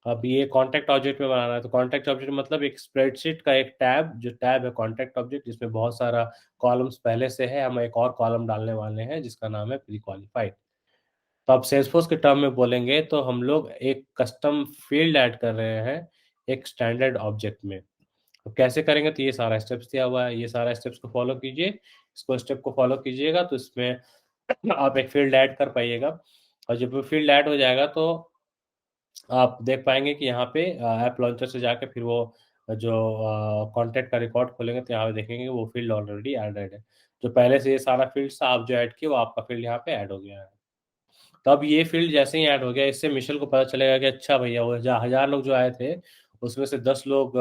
अब ये कॉन्टैक्ट ऑब्जेक्ट में बनाना है, तो कॉन्टैक्ट ऑब्जेक्ट मतलब एक स्प्रेडशीट का एक टैब, जो टैब है कॉन्टैक्ट ऑब्जेक्ट, जिसमें बहुत सारा कॉलम्स पहले से है, हम एक और कॉलम डालने वाले हैं जिसका नाम है प्री क्वालिफाइड। तो अब सेल्सफोर्स के टर्म में बोलेंगे तो हम लोग एक कस्टम फील्ड ऐड कर रहे हैं एक स्टैंडर्ड ऑब्जेक्ट में। तो कैसे करेंगे, तो ये सारा स्टेप्स दिया हुआ है, ये सारा स्टेप्स को फॉलो कीजिए, इसको स्टेप को फॉलो कीजिएगा तो इसमें आप एक फील्ड ऐड कर पाइएगा। और जब वो फील्ड ऐड हो जाएगा तो आप देख पाएंगे कि यहाँ पे ऐप लॉन्चर से जाके फिर वो जो कॉन्टैक्ट का रिकॉर्ड खोलेंगे तो यहाँ पे देखेंगे कि वो फील्ड ऑलरेडी एडेड है। जो पहले से ये सारा फील्ड था, आप जो ऐड किए वो आपका फील्ड यहाँ पे ऐड हो गया है। तो अब ये फील्ड जैसे ही ऐड हो गया, इससे मिशेल को पता चलेगा कि अच्छा भैया, वो 1000 लोग जो आए थे उसमें से 10 लोग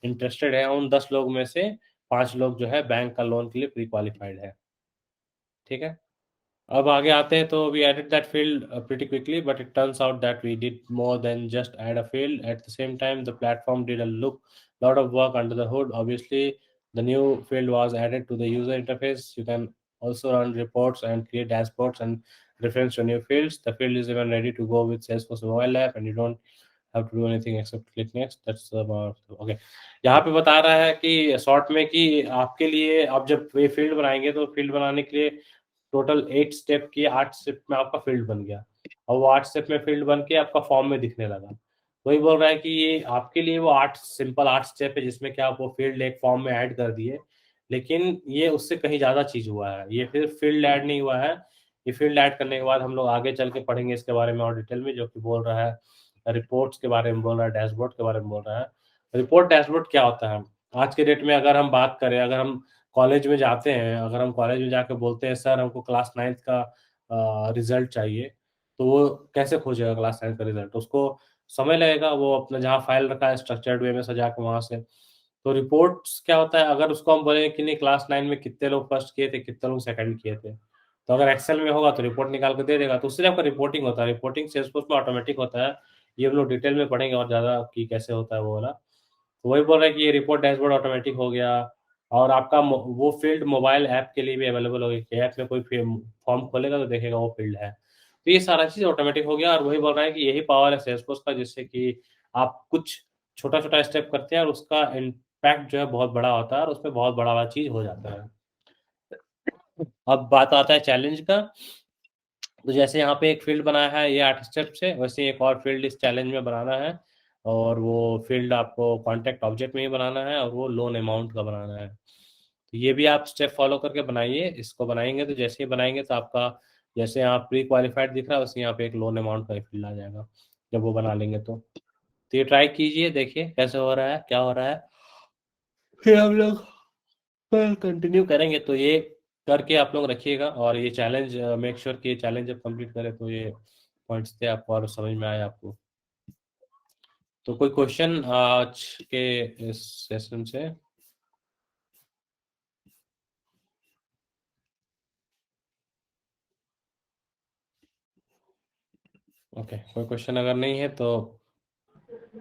इंटरेस्टेड हैं, उन 10 लोग में से 5 लोग जो है बैंक का लोन के लिए प्री क्वालिफाइड है। ठीक है, अब आगे आते हैं तो we added that field pretty quickly, but it turns out that we did more than just add a field. At the same time, the platform did a lot of work under the hood. Obviously, the new field was added to the user interface. You can also run reports and create dashboards and reference your new fields. The field is even ready to go with Salesforce mobile app, and you don't have to do anything except click next. That's about okay. यहाँ पे बता रहा है कि short में कि आपके लिए आप जब ये फील्ड बनाएंगे तो फील्ड बनाने के लिए टोटल 8 स्टेप की, 8 स्टेप में आपका फील्ड बन गया और वो 8 स्टेप में फील्ड बन के आपका फॉर्म में दिखने लगा। वही बोल रहा है कि ये आपके लिए वो 8 सिंपल 8 स्टेप है जिसमें कि आप वो फील्ड एक फॉर्म में ऐड कर दिए, लेकिन ये उससे कहीं ज़्यादा चीज़ हुआ है। ये फिर फील्ड ऐड नहीं हुआ है, ये फील्ड ऐड करने के बाद हम लोग आगे चल के पढ़ेंगे इसके बारे में और डिटेल में, जो कि बोल रहा है रिपोर्ट्स के बारे में बोल रहा है, डैशबोर्ड के बारे में बोल रहा है। रिपोर्ट डैशबोर्ड क्या होता है? आज के डेट में अगर हम बात करें, अगर हम कॉलेज में जाते हैं, अगर हम कॉलेज में जाके बोलते हैं सर हमको क्लास 9th का रिजल्ट चाहिए, तो वो कैसे खोजेगा क्लास 9th का रिजल्ट? उसको समय लगेगा, वो अपना जहाँ फाइल रखा है स्ट्रक्चर्ड वे में सजा के वहाँ से। तो रिपोर्ट्स क्या होता है, अगर उसको हम बोलें कि नहीं क्लास 9 में कितने लोग फर्स्ट किए थे, कितने लोग सेकंड किए थे, तो अगर एक्सेल में होगा तो रिपोर्ट निकाल के दे देगा, तो उससे आपका रिपोर्टिंग होता है। रिपोर्टिंग सेल्सफोर्स में ऑटोमेटिक होता है। ये हम लोग डिटेल में पढ़ेंगे और ज़्यादा कि कैसे होता है वो वाला। तो वही बोल रहा है कि ये रिपोर्ट डैशबोर्ड ऑटोमेटिक हो गया और आपका वो फील्ड मोबाइल ऐप के लिए भी अवेलेबल हो गई कि ऐप में कोई फॉर्म खोलेगा तो देखेगा वो फील्ड है। तो ये सारा चीज़ ऑटोमेटिक हो गया और वही बोल रहा है कि यही पावर है सेल्सफोर्स का, जिससे कि आप कुछ छोटा-छोटा स्टेप करते हैं और उसका इम्पैक्ट जो है बहुत बड़ा होता है और उसमें बहुत बड़ा-बड़ा चीज़ हो जाता है। अब बात आता है चैलेंज का। तो जैसे यहाँ पे एक फ़ील्ड बनाया है, ये 8 स्टेप्स है, वैसे ही एक और फ़ील्ड इस चैलेंज में बनाना है और वो फ़ील्ड आपको कॉन्टैक्ट ऑब्जेक्ट में ही बनाना है और वो लोन अमाउंट का बनाना है। तो ये भी आप स्टेप फ़ॉलो करके बनाइए। इसको बनाएँगे तो जैसे ही बनाएँगे तो आपका जैसे यहाँ प्री क्वालिफाइड दिख रहा है, वैसे यहाँ पे एक लोन अमाउंट का फ़ील्ड आ जाएगा, जब वो बना लेंगे तो। तो ये ट्राई कीजिए, देखिए कैसे हो रहा है, क्या हो रहा है। फिर हम लोग कंटिन्यू करेंगे, तो ये करके आप लोग रखिएगा और ये चैलेंज मेक श्योर कि ये चैलेंज जब कंप्लीट करें तो ये पॉइंट्स थे आपको और समझ में आए आपको। तो कोई क्वेश्चन आज के इस सेशन से? ओके, कोई क्वेश्चन अगर नहीं है तो